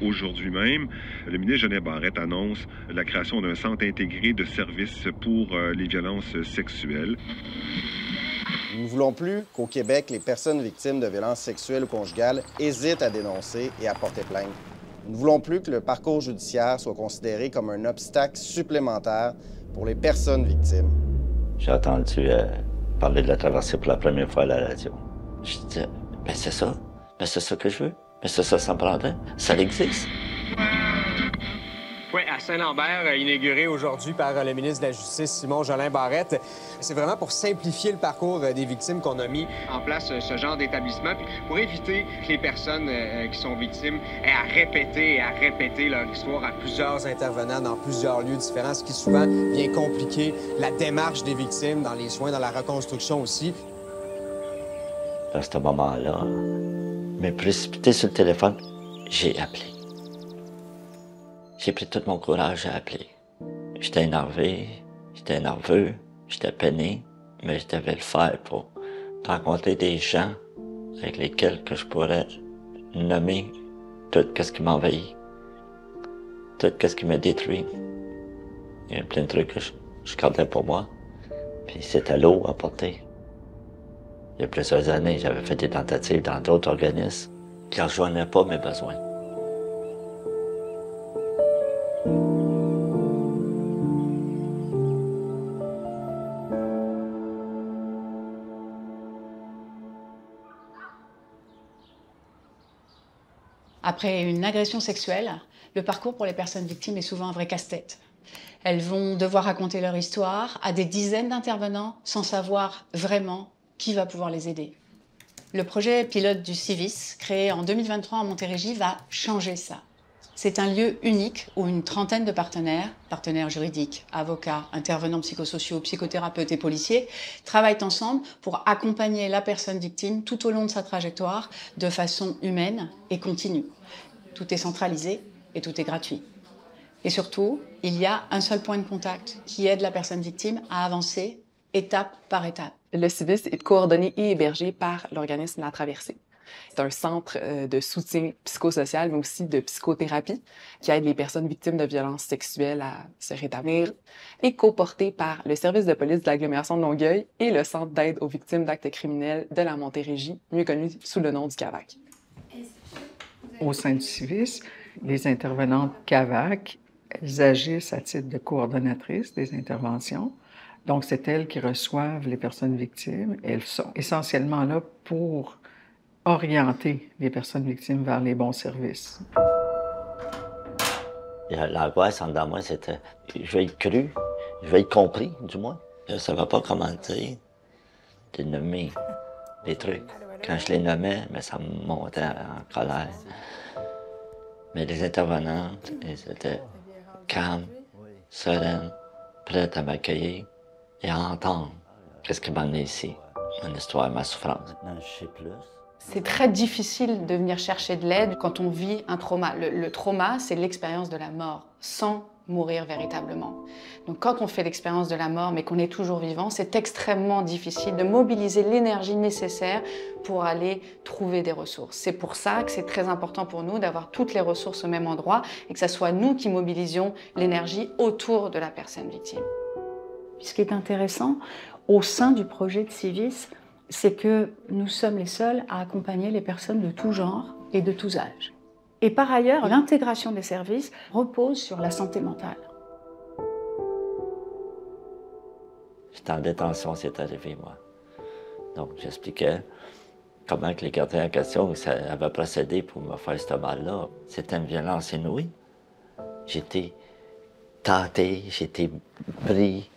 Aujourd'hui même, le ministre Geneviève Barrette annonce la création d'un centre intégré de services pour les violences sexuelles. Nous ne voulons plus qu'au Québec, les personnes victimes de violences sexuelles ou conjugales hésitent à dénoncer et à porter plainte. Nous ne voulons plus que le parcours judiciaire soit considéré comme un obstacle supplémentaire pour les personnes victimes. J'ai entendu parler de la traversée pour la première fois à la radio. Je disais, ben c'est ça. Ben c'est ça que je veux. Mais ça me prendrait. Ça existe. Oui, à Saint-Lambert, inauguré aujourd'hui par le ministre de la Justice, Simon Jolin Barrette. C'est vraiment pour simplifier le parcours des victimes qu'on a mis en place ce genre d'établissement, puis pour éviter que les personnes qui sont victimes aient à répéter leur histoire à plusieurs intervenants dans plusieurs lieux différents, ce qui souvent vient compliquer la démarche des victimes dans les soins, dans la reconstruction aussi. À ce moment-là, mais précipité sur le téléphone, j'ai appelé. J'ai pris tout mon courage à appeler. J'étais énervé, j'étais nerveux, j'étais peiné, mais je devais le faire pour rencontrer des gens avec lesquels que je pourrais nommer tout ce qui m'envahit, tout ce qui me détruit. Il y a plein de trucs que je gardais pour moi, puis c'était lourd à porter. Il y a plusieurs années, j'avais fait des tentatives dans d'autres organismes qui ne rejoignaient pas mes besoins. Après une agression sexuelle, le parcours pour les personnes victimes est souvent un vrai casse-tête. Elles vont devoir raconter leur histoire à des dizaines d'intervenants sans savoir vraiment qui va pouvoir les aider. Le projet pilote du CIVIS, créé en 2023 en Montérégie, va changer ça. C'est un lieu unique où une trentaine de partenaires juridiques, avocats, intervenants psychosociaux, psychothérapeutes et policiers, travaillent ensemble pour accompagner la personne victime tout au long de sa trajectoire de façon humaine et continue. Tout est centralisé et tout est gratuit. Et surtout, il y a un seul point de contact qui aide la personne victime à avancer étape par étape. Le CIVIS est coordonné et hébergé par l'organisme La Traversée. C'est un centre de soutien psychosocial, mais aussi de psychothérapie, qui aide les personnes victimes de violences sexuelles à se rétablir, et coporté par le service de police de l'agglomération de Longueuil et le centre d'aide aux victimes d'actes criminels de la Montérégie, mieux connu sous le nom du CAVAC. Au sein du CIVIS, les intervenantes CAVAC, elles agissent à titre de coordonnatrices des interventions. Donc, c'est elles qui reçoivent les personnes victimes. Elles sont essentiellement là pour orienter les personnes victimes vers les bons services. L'angoisse en dedans moi, c'était je vais être cru, je vais être compris, du moins. Je ne savais pas comment dire, de nommer les trucs. Quand je les nommais, mais ça me montait en colère. Mais les intervenantes, elles étaient calmes, sereines, prêtes à m'accueillir et à entendre qu'est-ce qui m'a amené ici, mon histoire, ma souffrance. Maintenant, je sais plus. C'est très difficile de venir chercher de l'aide quand on vit un trauma. Le trauma, c'est l'expérience de la mort, sans mourir véritablement. Donc quand on fait l'expérience de la mort, mais qu'on est toujours vivant, c'est extrêmement difficile de mobiliser l'énergie nécessaire pour aller trouver des ressources. C'est pour ça que c'est très important pour nous d'avoir toutes les ressources au même endroit et que ce soit nous qui mobilisions l'énergie autour de la personne victime. Ce qui est intéressant, au sein du projet de CIVIS, c'est que nous sommes les seuls à accompagner les personnes de tout genre et de tous âges. Et par ailleurs, l'intégration des services repose sur la santé mentale. J'étais en détention, c'est arrivé, moi. Donc, j'expliquais comment que les gardiens en question avaient procédé pour me faire ce mal-là. C'était une violence inouïe. J'étais tâté, j'étais pris,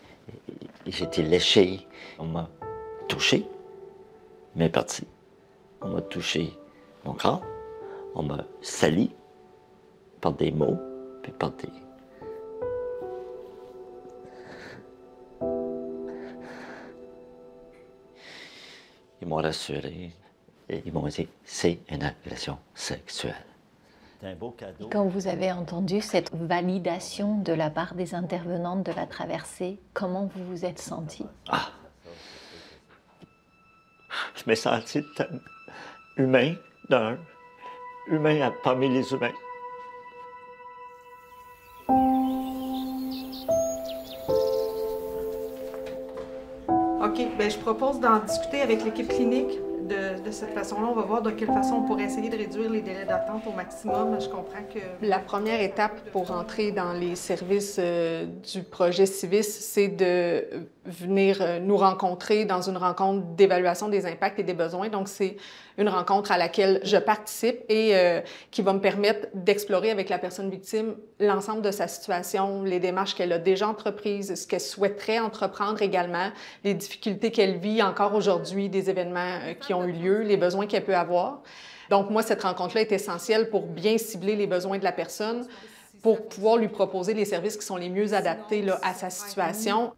j'étais léché. On m'a touché mes parties. On m'a touché mon corps. On m'a sali par des mots, puis par des... Ils m'ont rassuré et ils m'ont dit, c'est une agression sexuelle. C'est un beau cadeau. Quand vous avez entendu cette validation de la part des intervenantes de la traversée, comment vous vous êtes senti? Ah! Je me sentis humain, humain parmi les humains. OK, bien, je propose d'en discuter avec l'équipe clinique. De cette façon-là, on va voir de quelle façon on pourrait essayer de réduire les délais d'attente au maximum. Je comprends que la première étape pour entrer dans les services du projet Civis, c'est de venir nous rencontrer dans une rencontre d'évaluation des impacts et des besoins. Donc, c'est une rencontre à laquelle je participe et qui va me permettre d'explorer avec la personne victime l'ensemble de sa situation, les démarches qu'elle a déjà entreprises, ce qu'elle souhaiterait entreprendre également, les difficultés qu'elle vit encore aujourd'hui, des événements qui ont eu lieu, les besoins qu'elle peut avoir. Donc, moi, cette rencontre-là est essentielle pour bien cibler les besoins de la personne, pour pouvoir lui proposer les services qui sont les mieux adaptés là, à sa situation.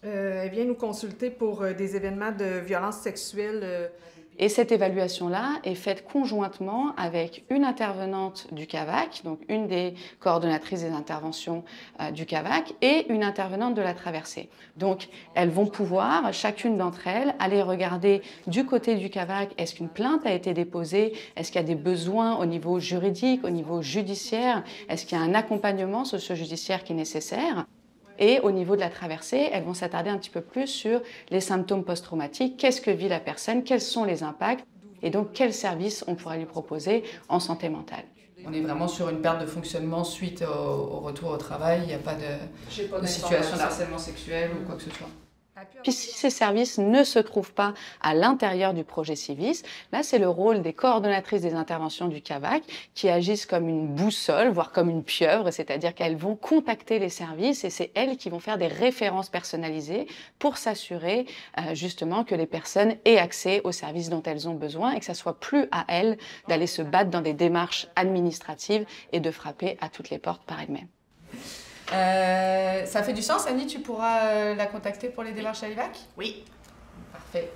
Elle vient nous consulter pour des événements de violence sexuelle. Et cette évaluation-là est faite conjointement avec une intervenante du CAVAC, donc une des coordonnatrices des interventions du CAVAC, et une intervenante de la traversée. Donc, elles vont pouvoir, chacune d'entre elles, aller regarder du côté du CAVAC, est-ce qu'une plainte a été déposée, est-ce qu'il y a des besoins au niveau juridique, au niveau judiciaire, est-ce qu'il y a un accompagnement socio-judiciaire qui est nécessaire. Et au niveau de la traversée, elles vont s'attarder un petit peu plus sur les symptômes post-traumatiques, qu'est-ce que vit la personne, quels sont les impacts, et donc quels services on pourrait lui proposer en santé mentale. On est vraiment sur une perte de fonctionnement suite au retour au travail, il n'y a pas de situation de harcèlement sexuel ou quoi que ce soit. Puis si ces services ne se trouvent pas à l'intérieur du projet Civis, là c'est le rôle des coordonnatrices des interventions du CAVAC qui agissent comme une boussole, voire comme une pieuvre, c'est-à-dire qu'elles vont contacter les services et c'est elles qui vont faire des références personnalisées pour s'assurer justement que les personnes aient accès aux services dont elles ont besoin et que ça soit plus à elles d'aller se battre dans des démarches administratives et de frapper à toutes les portes par elles-mêmes. Ça fait du sens, Annie, tu pourras la contacter pour les démarches à l'IVAC? Oui. Parfait.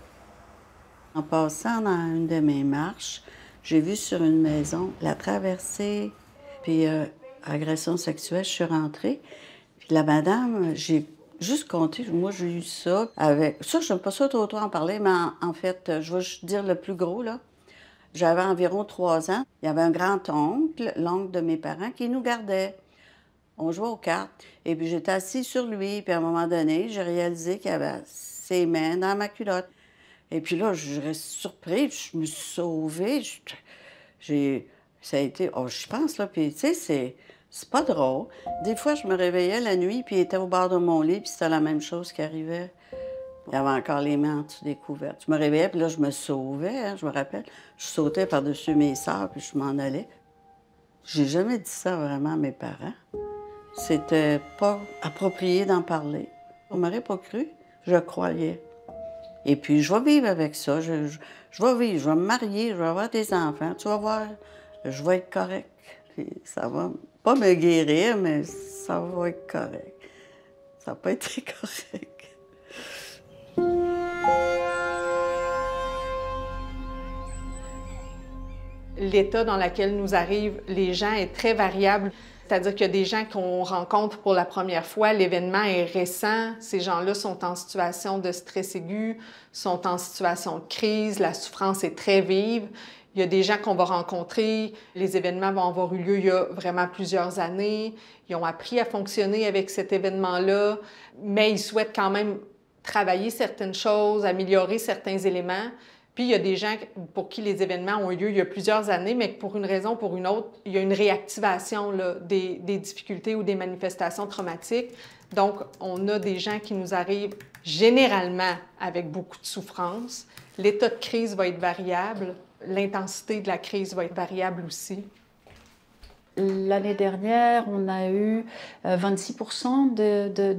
En passant dans une de mes marches, j'ai vu sur une maison la traversée, puis agression sexuelle, je suis rentrée. Puis la madame, j'ai juste compté, moi j'ai eu ça avec... Ça, je n'aime pas ça trop en parler, mais en fait, je vais juste dire le plus gros, là. J'avais environ 3 ans. Il y avait un grand-oncle, l'oncle de mes parents, qui nous gardait. On jouait aux cartes, et puis j'étais assise sur lui, puis à un moment donné, j'ai réalisé qu'il avait ses mains dans ma culotte. Et puis là, je reste surprise, je me suis sauvée, ça a été, oh, je pense, là, puis tu sais, c'est pas drôle. Des fois, je me réveillais la nuit, puis il était au bord de mon lit, puis c'était la même chose qui arrivait. Il y avait encore les mains en dessous des couvertes. Je me réveillais, puis là, je me sauvais, hein, je me rappelle. Je sautais par-dessus mes sœurs, puis je m'en allais. J'ai jamais dit ça vraiment à mes parents. C'était pas approprié d'en parler. On m'aurait pas cru, je croyais. Et puis, je vais vivre avec ça. Je vais vivre, je vais me marier, je vais avoir des enfants. Tu vas voir, je vais être correct. Puis ça va pas me guérir, mais ça va être correct. Ça n'a pas été correct. L'état dans lequel nous arrivent les gens est très variable. C'est-à-dire qu'il y a des gens qu'on rencontre pour la première fois, l'événement est récent, ces gens-là sont en situation de stress aigu, sont en situation de crise, la souffrance est très vive. Il y a des gens qu'on va rencontrer, les événements vont avoir eu lieu il y a vraiment plusieurs années, ils ont appris à fonctionner avec cet événement-là, mais ils souhaitent quand même travailler certaines choses, améliorer certains éléments. Puis, il y a des gens pour qui les événements ont eu lieu il y a plusieurs années, mais que pour une raison ou pour une autre, il y a une réactivation là, des difficultés ou des manifestations traumatiques. Donc, on a des gens qui nous arrivent généralement avec beaucoup de souffrance. L'état de crise va être variable. L'intensité de la crise va être variable aussi. L'année dernière, on a eu 26%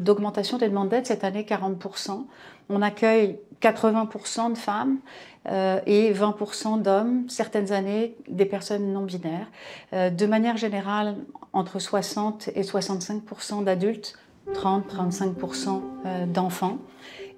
d'augmentation des demandes d'aide. Cette année, 40%. On accueille 80% de femmes et 20% d'hommes, certaines années des personnes non binaires. De manière générale, entre 60 et 65% d'adultes, 30-35% d'enfants.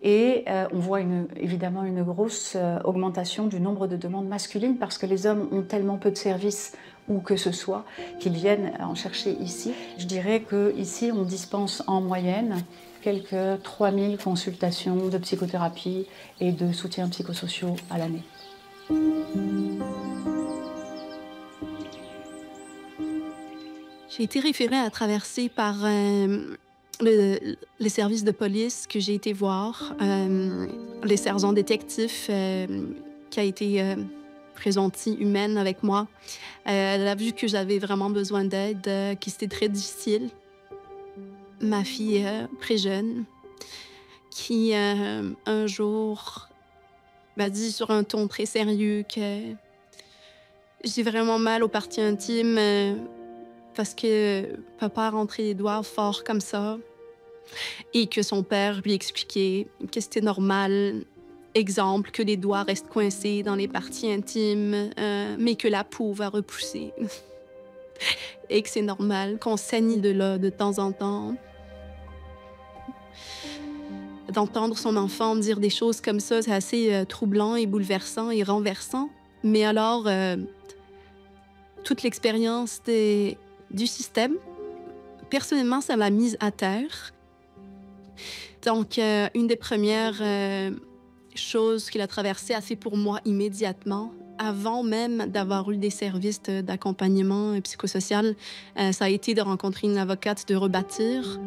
Et on voit évidemment une grosse augmentation du nombre de demandes masculines parce que les hommes ont tellement peu de services où que ce soit, qu'ils viennent en chercher ici. Je dirais qu'ici, on dispense en moyenne quelques 3000 consultations de psychothérapie et de soutien psychosociaux à l'année. J'ai été référée à Traversée par les services de police que j'ai été voir, les sergents détectives qui a été très gentille, humaine avec moi. Elle a vu que j'avais vraiment besoin d'aide, que c'était très difficile. Ma fille, très jeune, qui un jour m'a dit sur un ton très sérieux que j'ai vraiment mal aux parties intimes parce que papa rentrait les doigts fort comme ça et que son père lui expliquait que c'était normal. Exemple, que les doigts restent coincés dans les parties intimes, mais que la peau va repousser. Et que c'est normal qu'on saigne de là de temps en temps. D'entendre son enfant dire des choses comme ça, c'est assez troublant et bouleversant et renversant. Mais alors, toute l'expérience du système, personnellement, ça m'a mise à terre. Donc, une des premières chose qu'il a traversé assez pour moi immédiatement, avant même d'avoir eu des services d'accompagnement psychosocial, ça a été de rencontrer une avocate de Rebâtir.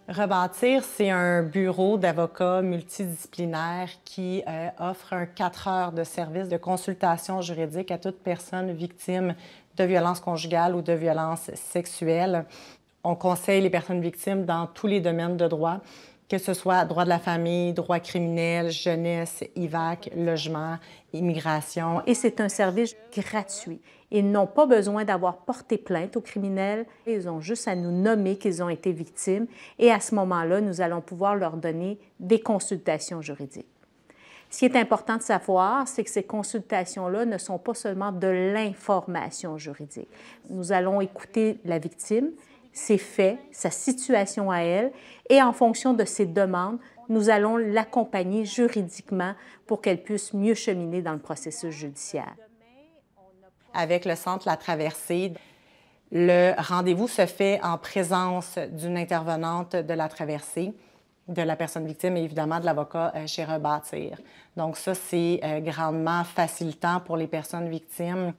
Rebâtir, c'est un bureau d'avocats multidisciplinaire qui offre 4 heures de service de consultation juridique à toute personne victime de violences conjugales ou de violences sexuelles. On conseille les personnes victimes dans tous les domaines de droit, que ce soit droit de la famille, droit criminel, jeunesse, IVAC, logement, immigration. Et c'est un service gratuit. Ils n'ont pas besoin d'avoir porté plainte aux criminels. Ils ont juste à nous nommer qu'ils ont été victimes. Et à ce moment-là, nous allons pouvoir leur donner des consultations juridiques. Ce qui est important de savoir, c'est que ces consultations-là ne sont pas seulement de l'information juridique. Nous allons écouter la victime, ses faits, sa situation à elle, et en fonction de ses demandes, nous allons l'accompagner juridiquement pour qu'elle puisse mieux cheminer dans le processus judiciaire. Avec le Centre La Traversée, le rendez-vous se fait en présence d'une intervenante de La Traversée, de la personne victime et évidemment de l'avocat chez Rebâtir. Donc ça, c'est grandement facilitant pour les personnes victimes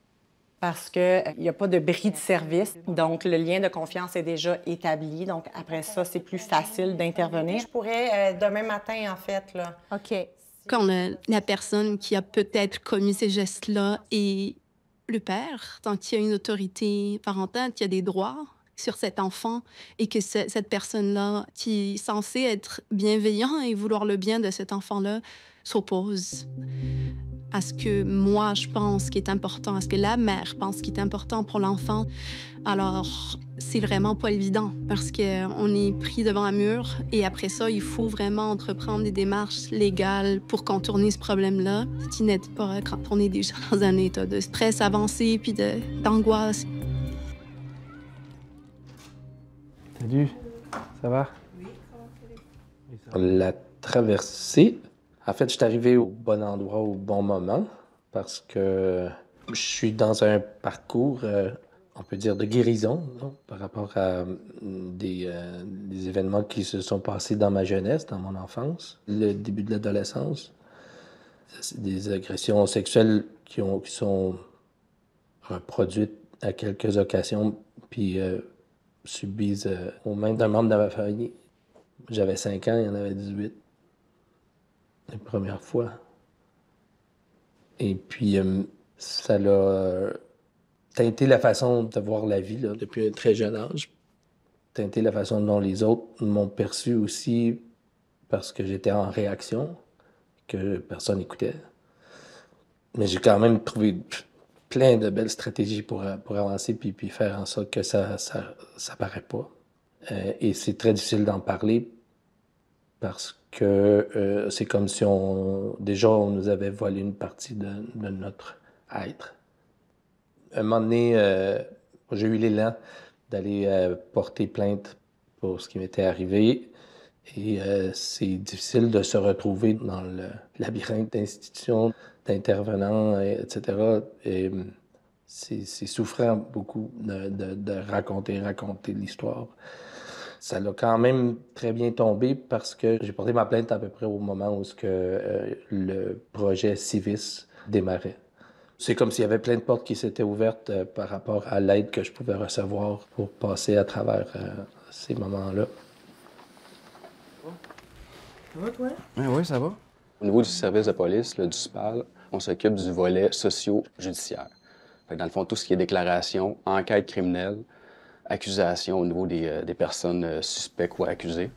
parce qu'il n'y a pas de bris de service. Donc, le lien de confiance est déjà établi. Donc, après ça, c'est plus facile d'intervenir. Je pourrais, demain matin, en fait, là. OK. Quand la personne qui a peut-être commis ces gestes-là est le père, tant qu'il y a une autorité parentale, qu'il y a des droits sur cet enfant et que cette personne-là, qui est censée être bienveillant et vouloir le bien de cet enfant-là, s'oppose à ce que moi, je pense qui est important, à ce que la mère pense qui est important pour l'enfant. Alors, c'est vraiment pas évident parce qu'on est pris devant un mur et après ça, il faut vraiment entreprendre des démarches légales pour contourner ce problème-là, ce qui n'aide pas quand on est déjà dans un état de stress avancé puis d'angoisse. Salut, ça va? Oui, La Traversée, en fait, je suis arrivé au bon endroit au bon moment parce que je suis dans un parcours, on peut dire, de guérison par rapport à des événements qui se sont passés dans ma jeunesse, dans mon enfance, le début de l'adolescence. C'est des agressions sexuelles qui sont reproduites à quelques occasions, puis subies aux mains d'un membre de ma famille. J'avais 5 ans, il y en avait 18. La première fois. Et puis, ça l'a teinté la façon de voir la vie là, depuis un très jeune âge. Teinté la façon dont les autres m'ont perçu aussi parce que j'étais en réaction, que personne n'écoutait. Mais j'ai quand même trouvé plein de belles stratégies pour avancer puis faire en sorte que ça paraît pas. Et c'est très difficile d'en parler parce que c'est comme si on nous avait volé une partie de notre être. Un moment donné, j'ai eu l'élan d'aller porter plainte pour ce qui m'était arrivé. Et c'est difficile de se retrouver dans le labyrinthe d'institutions, d'intervenants, etc. Et c'est souffrant beaucoup de raconter l'histoire. Ça l'a quand même très bien tombé parce que j'ai porté ma plainte à peu près au moment où le projet Civis démarrait. C'est comme s'il y avait plein de portes qui s'étaient ouvertes par rapport à l'aide que je pouvais recevoir pour passer à travers ces moments-là. Ça va, toi? Oui, ça va. Au niveau du service de police, du SPAL, on s'occupe du volet socio-judiciaire. Dans le fond, tout ce qui est déclaration, enquête criminelle, accusation au niveau des personnes suspectes ou accusées.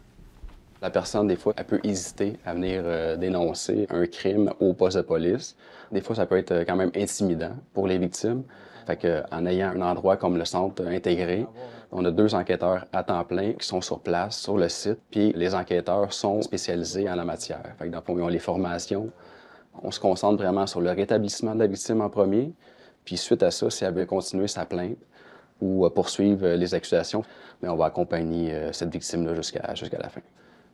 La personne, des fois, elle peut hésiter à venir dénoncer un crime au poste de police. Des fois, ça peut être quand même intimidant pour les victimes. Fait qu'en ayant un endroit comme le centre intégré, on a 2 enquêteurs à temps plein qui sont sur place, sur le site, puis les enquêteurs sont spécialisés en la matière. Fait que dans le fond, ils ont les formations. On se concentre vraiment sur le rétablissement de la victime en premier, puis suite à ça, si elle veut continuer sa plainte ou poursuivre les accusations, bien, on va accompagner cette victime-là jusqu'à la fin.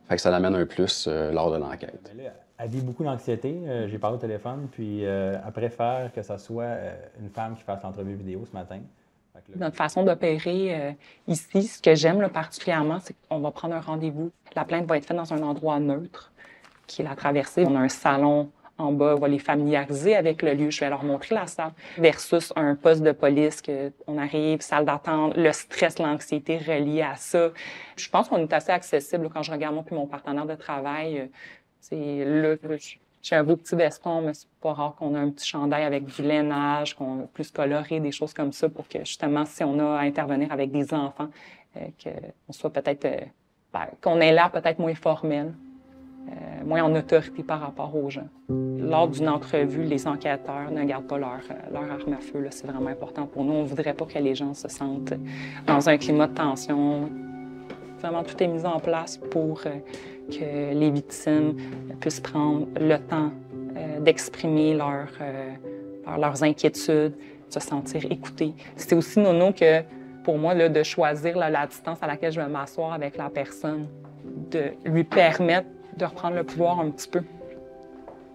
Fait que ça l'amène un plus lors de l'enquête. Elle vit beaucoup d'anxiété. J'ai parlé au téléphone, puis elle préfère que ce soit une femme qui fasse l'entrevue vidéo ce matin. Notre façon d'opérer ici, ce que j'aime particulièrement, c'est qu'on va prendre un rendez-vous. La plainte va être faite dans un endroit neutre, qui est la traversée. On a un salon en bas, on va les familiariser avec le lieu. Je vais leur montrer la salle. Versus un poste de police, on arrive, salle d'attente, le stress, l'anxiété reliée à ça. Je pense qu'on est assez accessible. Quand je regarde moi puis mon partenaire de travail, c'est là, j'ai un beau petit veston, mais c'est pas rare qu'on a un petit chandail avec du lainage, qu'on a plus coloré, des choses comme ça, pour que justement, si on a à intervenir avec des enfants, qu'on soit peut-être, qu'on ait l'air peut-être moins formel. Moins en autorité par rapport aux gens. Lors d'une entrevue, les enquêteurs ne gardent pas leur arme à feu. C'est vraiment important pour nous. On ne voudrait pas que les gens se sentent dans un climat de tension. Vraiment, tout est mis en place pour que les victimes puissent prendre le temps d'exprimer leurs inquiétudes, se sentir écoutées. C'est aussi nono que, pour moi, là, de choisir la distance à laquelle je vais m'asseoir avec la personne, de lui permettre de reprendre le pouvoir un petit peu.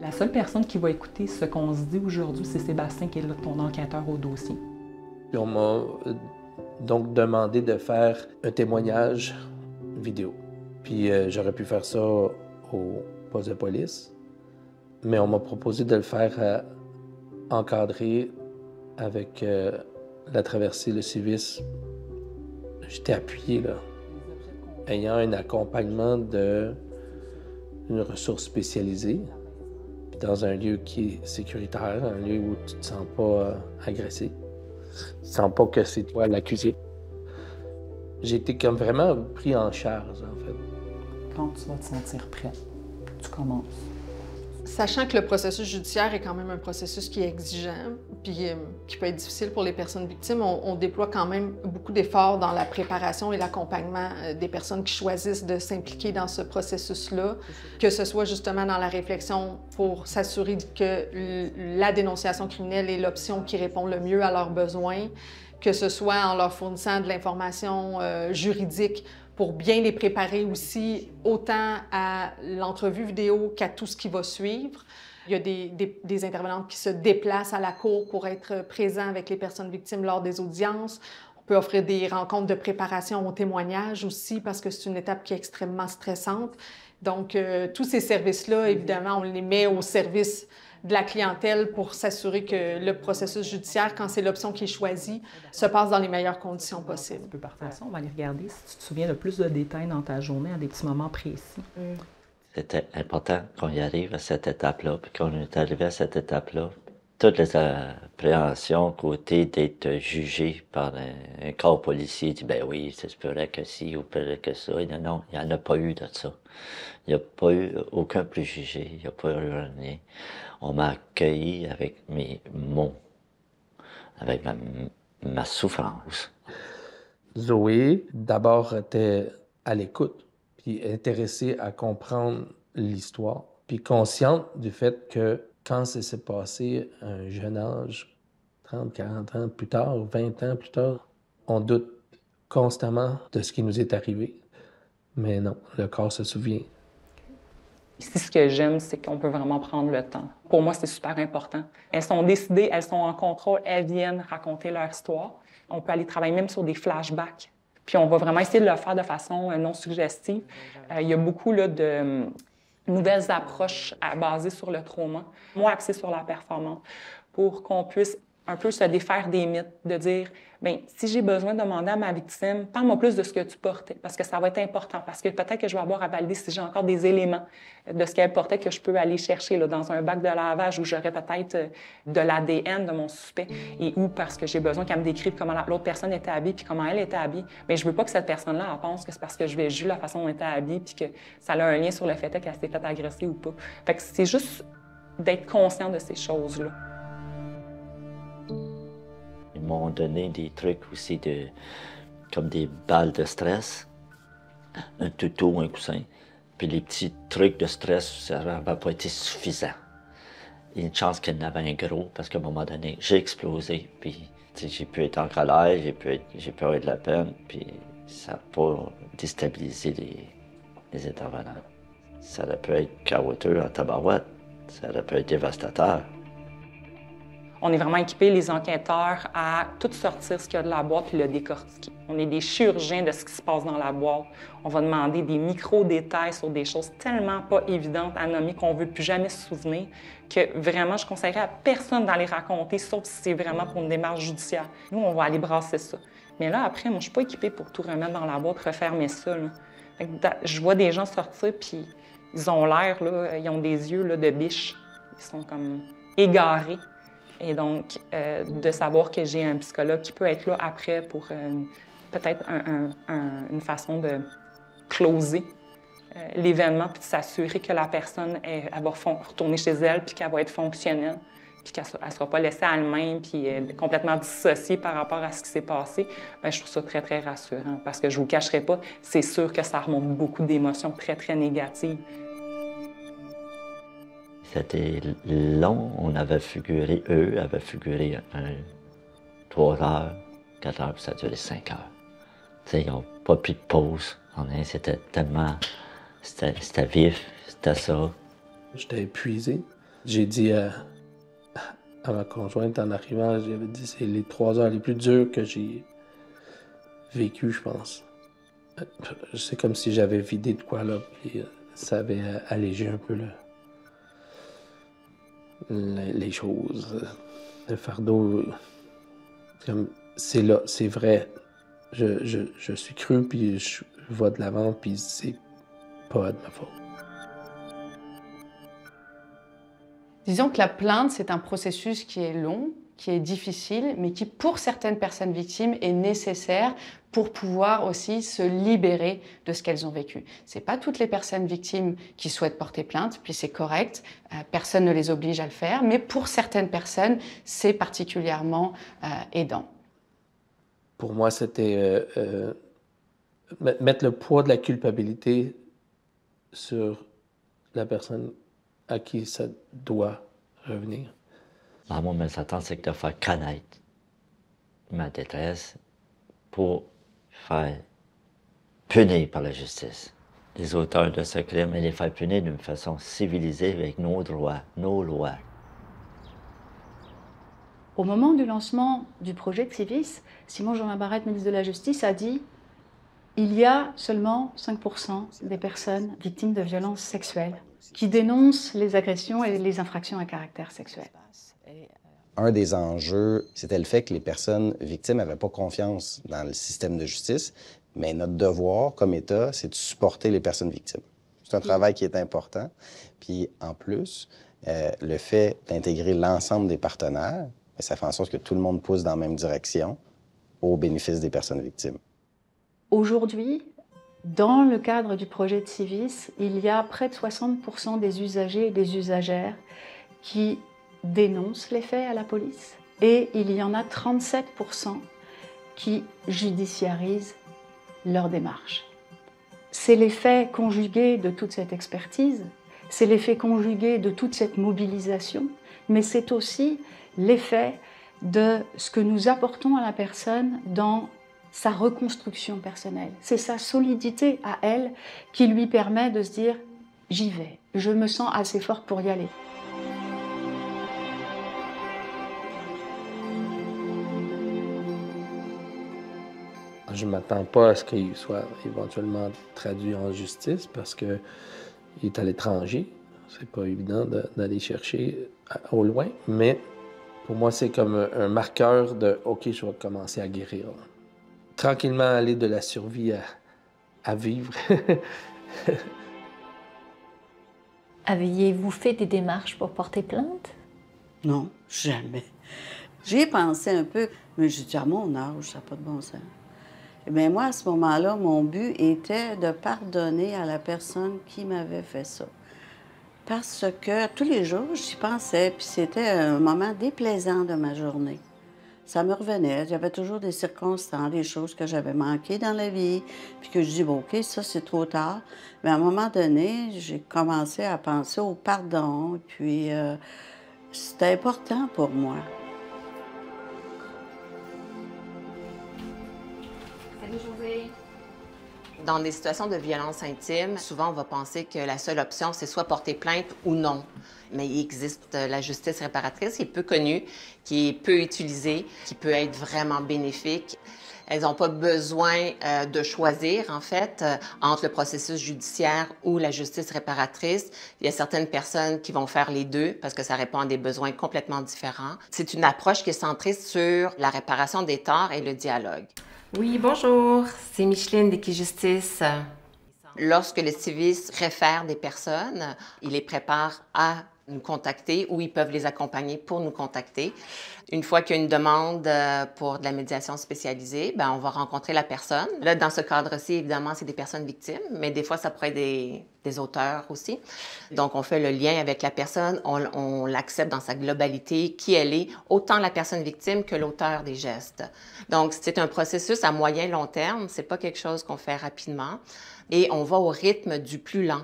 La seule personne qui va écouter ce qu'on se dit aujourd'hui, c'est Sébastien, qui est ton enquêteur au dossier. Puis on m'a donc demandé de faire un témoignage vidéo. Puis j'aurais pu faire ça au poste de police, mais on m'a proposé de le faire encadré avec la traversée, le Civis. J'étais appuyé, là, ayant un accompagnement d'une ressource spécialisée, puis dans un lieu qui est sécuritaire, un lieu où tu te sens pas agressé. Tu sens pas que c'est toi l'accusé. J'ai été comme vraiment pris en charge, en fait. Quand tu vas te sentir prêt, tu commences. Sachant que le processus judiciaire est quand même un processus qui est exigeant, puis qui peut être difficile pour les personnes victimes, on déploie quand même beaucoup d'efforts dans la préparation et l'accompagnement des personnes qui choisissent de s'impliquer dans ce processus-là, que ce soit justement dans la réflexion pour s'assurer que la dénonciation criminelle est l'option qui répond le mieux à leurs besoins, que ce soit en leur fournissant de l'information juridique pour bien les préparer aussi, autant à l'entrevue vidéo qu'à tout ce qui va suivre. Il y a des intervenantes qui se déplacent à la cour pour être présents avec les personnes victimes lors des audiences. On peut offrir des rencontres de préparation au témoignage aussi, parce que c'est une étape qui est extrêmement stressante. Donc, tous ces services-là, évidemment, on les met au service de la clientèle pour s'assurer que le processus judiciaire, quand c'est l'option qui est choisie, se passe dans les meilleures conditions possibles. On peut partir ça, on va aller regarder si tu te souviens de plus de détails dans ta journée à des petits moments précis. C'était important qu'on y arrive à cette étape-là, puis qu'on est arrivé à cette étape-là. Toutes les appréhensions côté d'être jugé par un corps policier, dit ben oui, ça se pourrait que ci ou pourrait que ça. Non, il n'y en a pas eu de ça. Il n'y a pas eu aucun préjugé, il n'y a pas eu rien. On m'a accueilli avec mes mots, avec ma souffrance. Zoé, d'abord, était à l'écoute, puis intéressée à comprendre l'histoire, puis consciente du fait que quand ça s'est passé à un jeune âge, 30, 40 ans plus tard, 20 ans plus tard, on doute constamment de ce qui nous est arrivé. Mais non, le corps se souvient. Ici, ce que j'aime, c'est qu'on peut vraiment prendre le temps. Pour moi, c'est super important. Elles sont décidées, elles sont en contrôle, elles viennent raconter leur histoire. On peut aller travailler même sur des flashbacks. Puis on va vraiment essayer de le faire de façon non suggestive. Il y a beaucoup là, de nouvelles approches basées sur le trauma, moins axées sur la performance, pour qu'on puisse un peu se défaire des mythes, de dire, bien, si j'ai besoin de demander à ma victime, parle-moi plus de ce que tu portais, parce que ça va être important, parce que peut-être que je vais avoir à valider si j'ai encore des éléments de ce qu'elle portait que je peux aller chercher là, dans un bac de lavage où j'aurais peut-être de l'ADN de mon suspect, et ou parce que j'ai besoin qu'elle me décrive comment l'autre personne était habillée puis comment elle était habillée. Mais je veux pas que cette personne-là elle pense que c'est parce que je vais juger la façon dont elle était habillée puis que ça a un lien sur le fait qu'elle s'est fait agresser ou pas. Fait que c'est juste d'être conscient de ces choses-là. Ils m'ont donné des trucs aussi comme des balles de stress, un tuto, un coussin. Puis les petits trucs de stress, ça n'avait pas été suffisant. Il y a une chance qu'elle n'avait un gros, parce qu'à un moment donné, j'ai explosé. Puis j'ai pu être en colère, j'ai pu avoir de la peine, puis ça n'a pas déstabilisé les intervenants. Ça aurait pu être chaotique en tabarouette, ça aurait pu être dévastateur. On est vraiment équipés, les enquêteurs, à tout sortir ce qu'il y a de la boîte puis le décortiquer. On est des chirurgiens de ce qui se passe dans la boîte. On va demander des micro-détails sur des choses tellement pas évidentes à nommer qu'on ne veut plus jamais se souvenir que vraiment, je conseillerais à personne d'aller raconter, sauf si c'est vraiment pour une démarche judiciaire. Nous, on va aller brasser ça. Mais là, après, moi, je ne suis pas équipée pour tout remettre dans la boîte, refermer ça. Là. Je vois des gens sortir, puis ils ont l'air, là, ils ont des yeux là, de biche. Ils sont comme égarés. Et donc, de savoir que j'ai un psychologue qui peut être là après pour peut-être une façon de closer l'événement puis de s'assurer que la personne elle va retourner chez elle puis qu'elle va être fonctionnelle puis qu'elle ne sera pas laissée à elle-même puis complètement dissociée par rapport à ce qui s'est passé, bien, je trouve ça très, très rassurant parce que je ne vous cacherai pas, c'est sûr que ça remonte beaucoup d'émotions très, très négatives. C'était long. On avait figuré, eux avaient figuré 3 heures, 4 heures, puis ça a duré 5 heures. T'sais, ils n'ont pas pris de pause. C'était tellement... C'était vif, c'était ça. J'étais épuisé. J'ai dit à ma conjointe en arrivant, j'avais dit c'est les 3 heures les plus dures que j'ai vécues, je pense. C'est comme si j'avais vidé de quoi là, puis ça avait allégé un peu les choses. Le fardeau, c'est là, c'est vrai. Je suis cru, puis je vais de l'avant, puis c'est pas de ma faute. Disons que la plainte, c'est un processus qui est long, qui est difficile, mais qui, pour certaines personnes victimes, est nécessaire pour pouvoir aussi se libérer de ce qu'elles ont vécu. Ce n'est pas toutes les personnes victimes qui souhaitent porter plainte, puis c'est correct, personne ne les oblige à le faire, mais pour certaines personnes, c'est particulièrement aidant. Pour moi, c'était mettre le poids de la culpabilité sur la personne à qui ça doit revenir. Moi, mes attentes, c'est de faire connaître ma détresse pour faire punir par la justice les auteurs de ce crime et les faire punir d'une façon civilisée avec nos droits, nos lois. Au moment du lancement du projet de Civis, Simon Jolin Barrette, ministre de la Justice, a dit « Il y a seulement 5% des personnes victimes de violences sexuelles qui dénoncent les agressions et les infractions à caractère sexuel. » Un des enjeux, c'était le fait que les personnes victimes n'avaient pas confiance dans le système de justice, mais notre devoir comme État, c'est de supporter les personnes victimes. C'est un travail qui est important. Puis en plus, le fait d'intégrer l'ensemble des partenaires, ça fait en sorte que tout le monde pousse dans la même direction au bénéfice des personnes victimes. Aujourd'hui, dans le cadre du projet de Civis, il y a près de 60% des usagers et des usagères qui dénoncent les faits à la police et il y en a 37% qui judiciarisent leur démarche. C'est l'effet conjugué de toute cette expertise, c'est l'effet conjugué de toute cette mobilisation, mais c'est aussi l'effet de ce que nous apportons à la personne dans sa reconstruction personnelle. C'est sa solidité à elle qui lui permet de se dire « j'y vais, je me sens assez forte pour y aller. Je ne m'attends pas à ce qu'il soit éventuellement traduit en justice parce qu'il est à l'étranger. C'est pas évident d'aller chercher au loin, mais pour moi, c'est comme un marqueur de « OK, je vais commencer à guérir ». Tranquillement aller de la survie à vivre. Aviez-vous fait des démarches pour porter plainte? Non, jamais. J'y ai pensé un peu, mais j'ai dit à mon âge, ça n'a pas de bon sens. Bien, moi, à ce moment-là, mon but était de pardonner à la personne qui m'avait fait ça. Parce que tous les jours, j'y pensais, puis c'était un moment déplaisant de ma journée. Ça me revenait, j'avais toujours des circonstances, des choses que j'avais manquées dans la vie, puis que je dis, bon, OK, ça, c'est trop tard. Mais à un moment donné, j'ai commencé à penser au pardon, puis c'était important pour moi. Salut, José. Dans des situations de violence intime, souvent on va penser que la seule option, c'est soit porter plainte ou non. Mais il existe la justice réparatrice qui est peu connue, qui est peu utilisée, qui peut être vraiment bénéfique. Elles n'ont pas besoin de choisir, en fait, entre le processus judiciaire ou la justice réparatrice. Il y a certaines personnes qui vont faire les deux parce que ça répond à des besoins complètement différents. C'est une approche qui est centrée sur la réparation des torts et le dialogue. Oui, bonjour, c'est Micheline d'Équijustice. Lorsque le civisme réfère des personnes, il les prépare à nous contacter ou ils peuvent les accompagner pour nous contacter. Une fois qu'il y a une demande pour de la médiation spécialisée, bien, on va rencontrer la personne. Là, dans ce cadre-ci, évidemment, c'est des personnes victimes, mais des fois, ça pourrait être des auteurs aussi. Donc, on fait le lien avec la personne, on l'accepte dans sa globalité, qui elle est, autant la personne victime que l'auteur des gestes. Donc, c'est un processus à moyen long terme, c'est pas quelque chose qu'on fait rapidement, et on va au rythme du plus lent.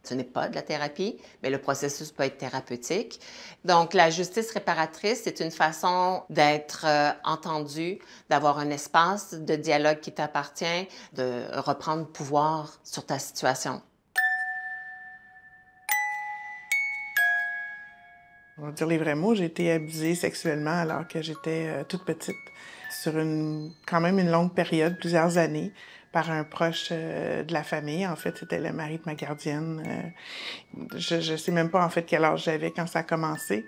Ce n'est pas de la thérapie, mais le processus peut être thérapeutique. Donc, la justice réparatrice, c'est une façon d'être entendu, d'avoir un espace de dialogue qui t'appartient, de reprendre pouvoir sur ta situation. On va dire les vrais mots, j'ai été abusée sexuellement alors que j'étais toute petite, sur quand même une longue période, plusieurs années, par un proche de la famille. En fait, c'était le mari de ma gardienne. Je sais même pas, en fait, quel âge j'avais quand ça a commencé.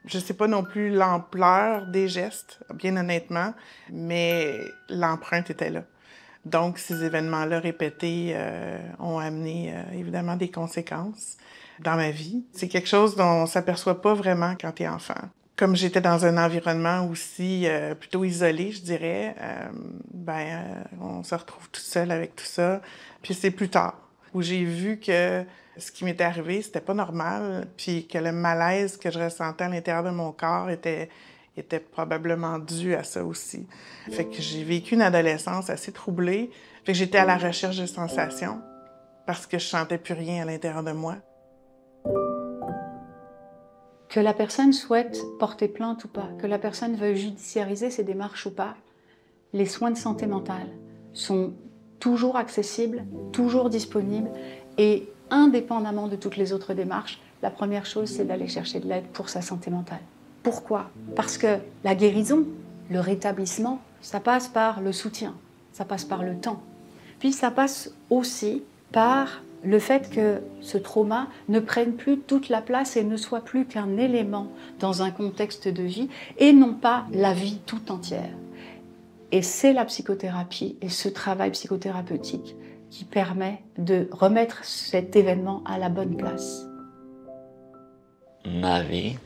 Je sais pas non plus l'ampleur des gestes, bien honnêtement, mais l'empreinte était là. Donc, ces événements-là répétés ont amené, évidemment, des conséquences dans ma vie. C'est quelque chose dont on s'aperçoit pas vraiment quand tu es enfant. Comme j'étais dans un environnement aussi plutôt isolé, je dirais, on se retrouve tout seul avec tout ça. Puis c'est plus tard où j'ai vu que ce qui m'était arrivé, c'était pas normal, puis que le malaise que je ressentais à l'intérieur de mon corps était probablement dû à ça aussi. Fait que j'ai vécu une adolescence assez troublée. Fait que j'étais à la recherche de sensations parce que je sentais plus rien à l'intérieur de moi. Que la personne souhaite porter plainte ou pas, que la personne veuille judiciariser ses démarches ou pas, les soins de santé mentale sont toujours accessibles, toujours disponibles et indépendamment de toutes les autres démarches, la première chose, c'est d'aller chercher de l'aide pour sa santé mentale. Pourquoi? Parce que la guérison, le rétablissement, ça passe par le soutien, ça passe par le temps. Puis ça passe aussi par le fait que ce trauma ne prenne plus toute la place et ne soit plus qu'un élément dans un contexte de vie et non pas la vie tout entière. Et c'est la psychothérapie et ce travail psychothérapeutique qui permet de remettre cet événement à la bonne place. Ma vie,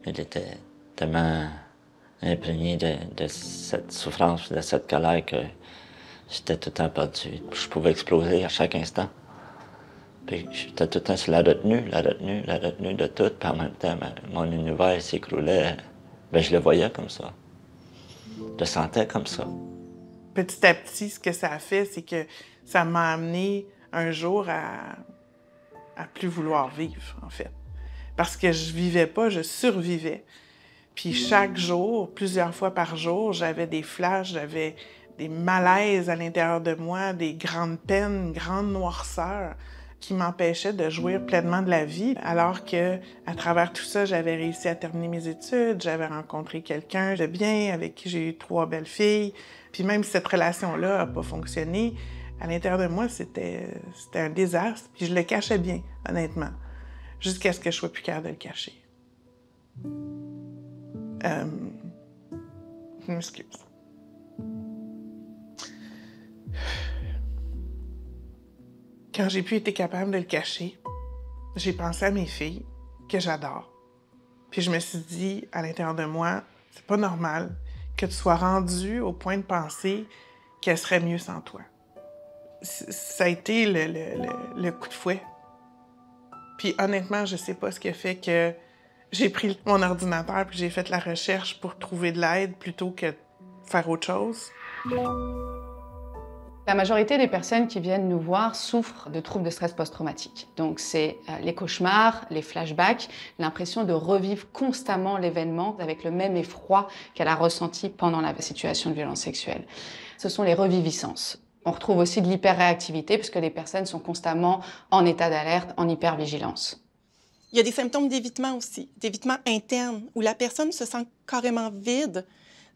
elle était tellement imprégnée de cette souffrance, de cette colère que j'étais tout le temps perdu. Je pouvais exploser à chaque instant. Puis j'étais tout le temps sur la retenue de tout. Puis en même temps, mon univers s'écroulait. Je le voyais comme ça. Je le sentais comme ça. Petit à petit, ce que ça a fait, c'est que ça m'a amené un jour à plus vouloir vivre, en fait. Parce que je vivais pas, je survivais. Puis chaque jour, plusieurs fois par jour, j'avais des flashs, j'avais des malaises à l'intérieur de moi, des grandes peines, une grande noirceur. qui m'empêchait de jouir pleinement de la vie, alors que à travers tout ça, j'avais réussi à terminer mes études, j'avais rencontré quelqu'un de bien avec qui j'ai eu 3 belles filles, puis même si cette relation-là n'a pas fonctionné, à l'intérieur de moi, c'était un désastre, puis je le cachais bien, honnêtement, jusqu'à ce que je sois plus capable de le cacher. Je m'excuse. Quand j'ai plus été capable de le cacher, j'ai pensé à mes filles, que j'adore. Puis je me suis dit, à l'intérieur de moi, c'est pas normal que tu sois rendu au point de penser qu'elles seraient mieux sans toi. Ça a été le coup de fouet. Puis honnêtement, je sais pas ce qui a fait que j'ai pris mon ordinateur puis j'ai fait la recherche pour trouver de l'aide plutôt que de faire autre chose. La majorité des personnes qui viennent nous voir souffrent de troubles de stress post-traumatique. Donc c'est les cauchemars, les flashbacks, l'impression de revivre constamment l'événement avec le même effroi qu'elle a ressenti pendant la situation de violence sexuelle. Ce sont les reviviscences. On retrouve aussi de l'hyperréactivité puisque les personnes sont constamment en état d'alerte, en hypervigilance. Il y a des symptômes d'évitement aussi, d'évitement interne, où la personne se sent carrément vide,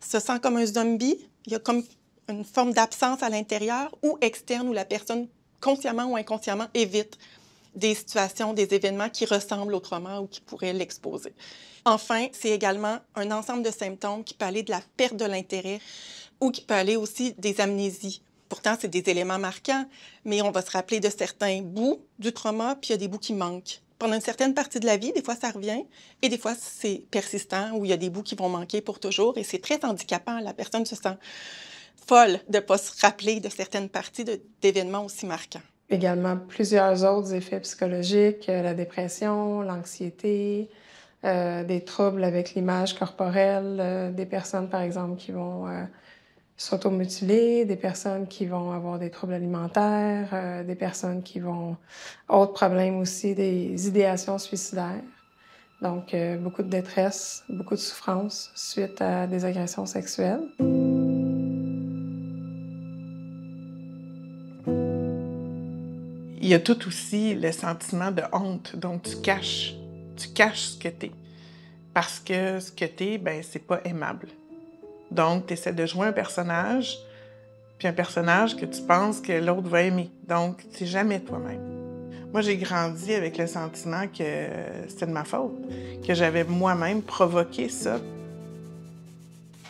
se sent comme un zombie. Il y a comme une forme d'absence à l'intérieur ou externe où la personne, consciemment ou inconsciemment, évite des situations, des événements qui ressemblent au trauma ou qui pourraient l'exposer. Enfin, c'est également un ensemble de symptômes qui peut aller de la perte de l'intérêt ou qui peut aller aussi des amnésies. Pourtant, c'est des éléments marquants, mais on va se rappeler de certains bouts du trauma, puis il y a des bouts qui manquent. Pendant une certaine partie de la vie, des fois, ça revient, et des fois, c'est persistant, où il y a des bouts qui vont manquer pour toujours, et c'est très handicapant. La personne se sent folle de ne pas se rappeler de certaines parties d'événements aussi marquants. Également, plusieurs autres effets psychologiques, la dépression, l'anxiété, des troubles avec l'image corporelle, des personnes, par exemple, qui vont s'automutiler, des personnes qui vont avoir des troubles alimentaires, des personnes qui vont... Autres problèmes aussi, des idéations suicidaires. Donc, beaucoup de détresse, beaucoup de souffrance suite à des agressions sexuelles. Il y a tout aussi le sentiment de honte, donc tu caches ce que t'es. Parce que ce que t'es, ben c'est pas aimable. Donc, tu essaies de jouer un personnage, puis un personnage que tu penses que l'autre va aimer. Donc, c'est jamais toi-même. Moi, j'ai grandi avec le sentiment que c'était de ma faute, que j'avais moi-même provoqué ça.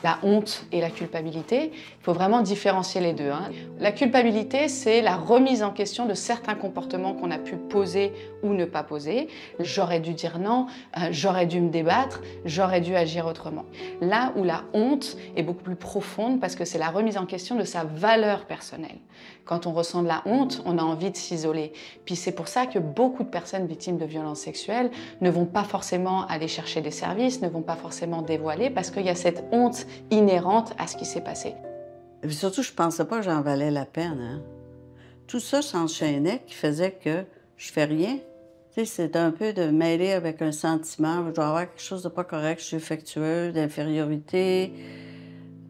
La honte et la culpabilité, il faut vraiment différencier les deux. La culpabilité, c'est la remise en question de certains comportements qu'on a pu poser ou ne pas poser. J'aurais dû dire non, j'aurais dû me débattre, j'aurais dû agir autrement. Là où la honte est beaucoup plus profonde parce que c'est la remise en question de sa valeur personnelle. Quand on ressent de la honte, on a envie de s'isoler. Puis c'est pour ça que beaucoup de personnes victimes de violences sexuelles ne vont pas forcément aller chercher des services, ne vont pas forcément dévoiler parce qu'il y a cette honte inhérente à ce qui s'est passé. Et puis surtout, je pensais pas que j'en valais la peine. Hein? Tout ça s'enchaînait qui faisait que je fais rien. Tu sais, c'est un peu de mêler avec un sentiment. Je dois avoir quelque chose de pas correct, je suis affectueux, d'infériorité,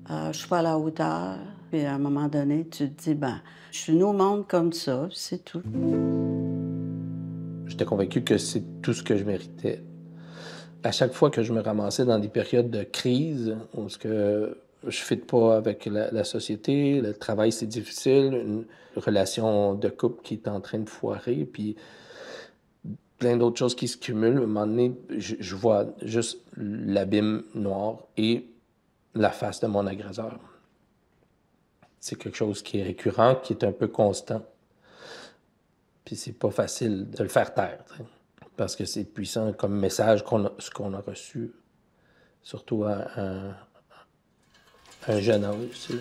je suis pas à la hauteur. Puis à un moment donné, tu te dis, ben, je suis née au monde comme ça, c'est tout. J'étais convaincu que c'est tout ce que je méritais. À chaque fois que je me ramassais dans des périodes de crise, où je ne fit pas avec la société, le travail c'est difficile, une relation de couple qui est en train de foirer, puis plein d'autres choses qui se cumulent, à un moment donné, je vois juste l'abîme noir et la face de mon agresseur. C'est quelque chose qui est récurrent, qui est un peu constant. Puis c'est pas facile de le faire taire, t'sais, parce que c'est puissant comme message ce qu'on a reçu, surtout à un jeune âge. T'sais.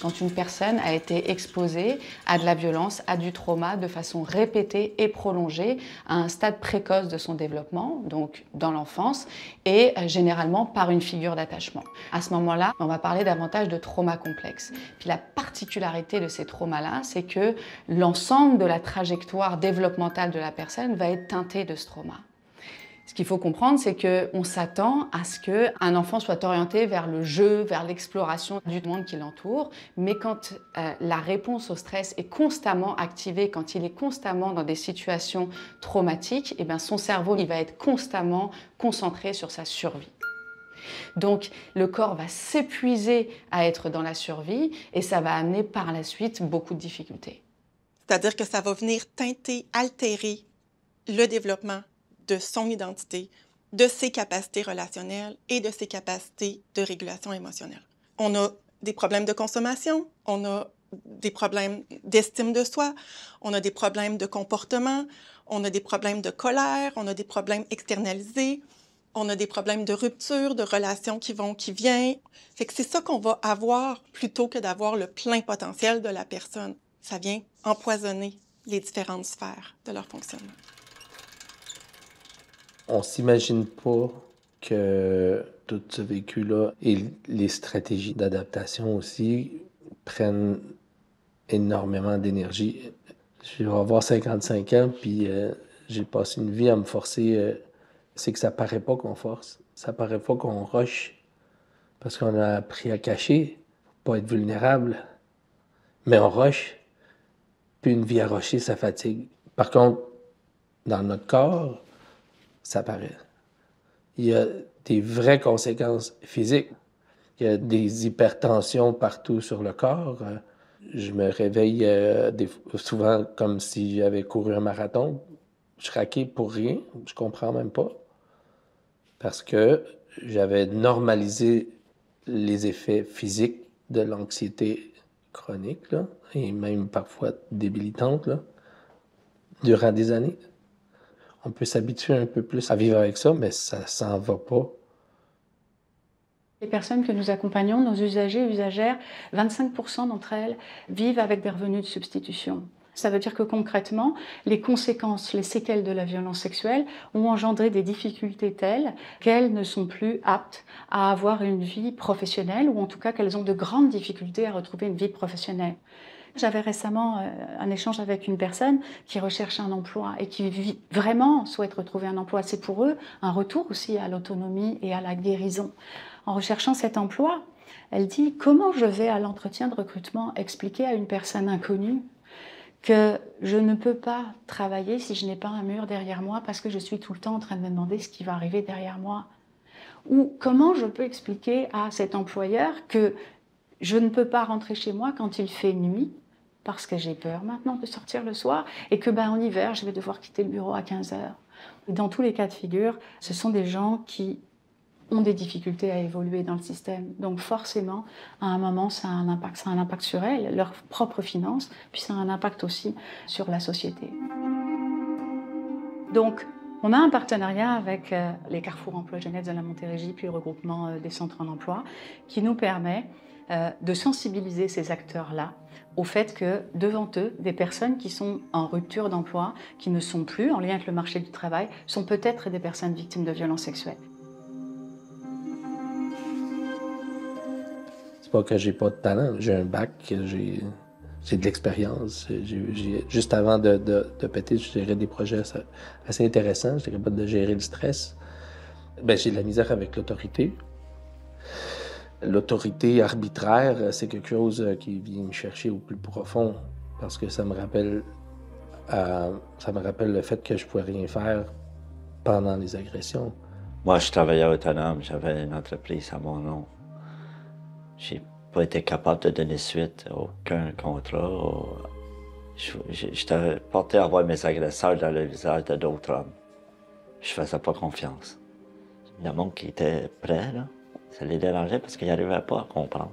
Quand une personne a été exposée à de la violence, à du trauma de façon répétée et prolongée à un stade précoce de son développement, donc dans l'enfance, et généralement par une figure d'attachement. À ce moment-là, on va parler davantage de trauma complexe. Puis la particularité de ces traumas-là, c'est que l'ensemble de la trajectoire développementale de la personne va être teintée de ce trauma. Ce qu'il faut comprendre, c'est qu'on s'attend à ce qu'un enfant soit orienté vers le jeu, vers l'exploration du monde qui l'entoure. Mais quand la réponse au stress est constamment activée, quand il est constamment dans des situations traumatiques, eh bien son cerveau il va être constamment concentré sur sa survie. Donc le corps va s'épuiser à être dans la survie et ça va amener par la suite beaucoup de difficultés. C'est-à-dire que ça va venir teinter, altérer le développement de son identité, de ses capacités relationnelles et de ses capacités de régulation émotionnelle. On a des problèmes de consommation, on a des problèmes d'estime de soi, on a des problèmes de comportement, on a des problèmes de colère, on a des problèmes externalisés, on a des problèmes de rupture, de relations qui viennent. Fait que c'est ça qu'on va avoir plutôt que d'avoir le plein potentiel de la personne. Ça vient empoisonner les différentes sphères de leur fonctionnement. On s'imagine pas que tout ce vécu-là et les stratégies d'adaptation aussi prennent énormément d'énergie. Je vais avoir 55 ans, puis j'ai passé une vie à me forcer. C'est que ça paraît pas qu'on force, ça paraît pas qu'on rush, parce qu'on a appris à cacher, pas être vulnérable, mais on rush. Puis une vie à rusher, ça fatigue. Par contre, dans notre corps, ça paraît. Il y a des vraies conséquences physiques. Il y a des hypertensions partout sur le corps. Je me réveille souvent comme si j'avais couru un marathon. Je craquais pour rien, je comprends même pas. Parce que j'avais normalisé les effets physiques de l'anxiété chronique, là, et même parfois débilitante, là, durant des années. On peut s'habituer un peu plus à vivre avec ça, mais ça s'en va pas. Les personnes que nous accompagnons, nos usagers et usagères, 25% d'entre elles vivent avec des revenus de substitution. Ça veut dire que concrètement, les conséquences, les séquelles de la violence sexuelle ont engendré des difficultés telles qu'elles ne sont plus aptes à avoir une vie professionnelle, ou en tout cas qu'elles ont de grandes difficultés à retrouver une vie professionnelle. J'avais récemment un échange avec une personne qui recherche un emploi et qui vraiment souhaite retrouver un emploi. C'est pour eux un retour aussi à l'autonomie et à la guérison. En recherchant cet emploi, elle dit « Comment je vais à l'entretien de recrutement expliquer à une personne inconnue que je ne peux pas travailler si je n'ai pas un mur derrière moi parce que je suis tout le temps en train de me demander ce qui va arriver derrière moi ?» Ou comment je peux expliquer à cet employeur que je ne peux pas rentrer chez moi quand il fait nuit parce que j'ai peur maintenant de sortir le soir et que en hiver, je vais devoir quitter le bureau à 15 heures. Dans tous les cas de figure, ce sont des gens qui ont des difficultés à évoluer dans le système. Donc forcément, à un moment, ça a un impact. Ça a un impact sur elles, leurs propres finances, puis ça a un impact aussi sur la société. Donc, on a un partenariat avec les Carrefour Emploi Jeunesse de la Montérégie, puis le regroupement des centres en emploi, qui nous permet de sensibiliser ces acteurs-là au fait que devant eux, des personnes qui sont en rupture d'emploi, qui ne sont plus en lien avec le marché du travail, sont peut-être des personnes victimes de violences sexuelles. C'est pas que j'ai pas de talent, j'ai un bac, j'ai de l'expérience. Juste avant de péter, je gérais des projets assez intéressants, j'étais capable de gérer le stress. J'ai de la misère avec l'autorité. L'autorité arbitraire, c'est quelque chose qui vient me chercher au plus profond parce que ça me rappelle le fait que je ne pouvais rien faire pendant les agressions. Moi, je travaillais autonome, j'avais une entreprise à mon nom. J'ai pas été capable de donner suite à aucun contrat. J'étais porté à voir mes agresseurs dans le visage de d'autres hommes. Je faisais pas confiance. Le monde qui était prêt, là, ça les dérangeait parce qu'ils n'arrivaient pas à comprendre.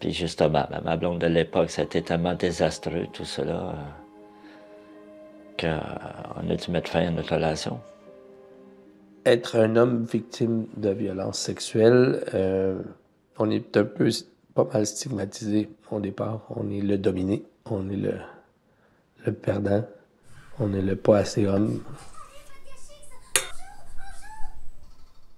Puis justement, ma blonde de l'époque, ça a été tellement désastreux, tout cela, qu'on a dû mettre fin à notre relation. Être un homme victime de violences sexuelles, on est un peu pas mal stigmatisé au départ. On est le dominé, on est le perdant, on est le pas assez homme.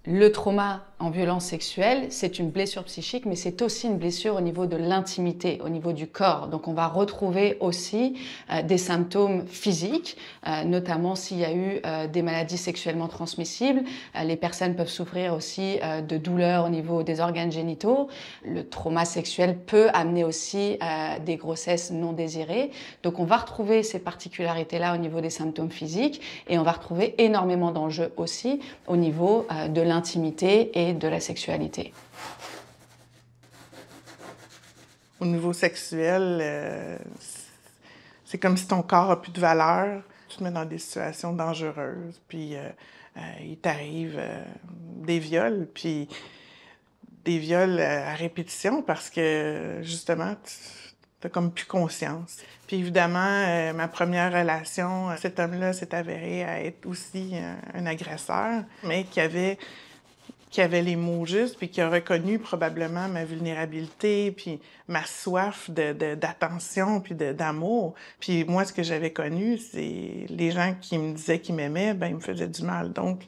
Le trauma en violence sexuelle, c'est une blessure psychique, mais c'est aussi une blessure au niveau de l'intimité, au niveau du corps. Donc on va retrouver aussi des symptômes physiques, notamment s'il y a eu des maladies sexuellement transmissibles. Les personnes peuvent souffrir aussi de douleurs au niveau des organes génitaux. Le trauma sexuel peut amener aussi des grossesses non désirées. Donc on va retrouver ces particularités-là au niveau des symptômes physiques et on va retrouver énormément d'enjeux aussi au niveau de l'intimité et de la sexualité. Au niveau sexuel, c'est comme si ton corps n'a plus de valeur. Tu te mets dans des situations dangereuses, puis il t'arrive des viols, puis des viols à répétition parce que, justement, tu n'as comme plus conscience. Puis évidemment, ma première relation, cet homme-là s'est avéré à être aussi un agresseur, mais qui avait les mots justes, puis qui a reconnu probablement ma vulnérabilité, puis ma soif d'attention, puis d'amour. Puis moi, ce que j'avais connu, c'est les gens qui me disaient qu'ils m'aimaient, ben ils me faisaient du mal. Donc,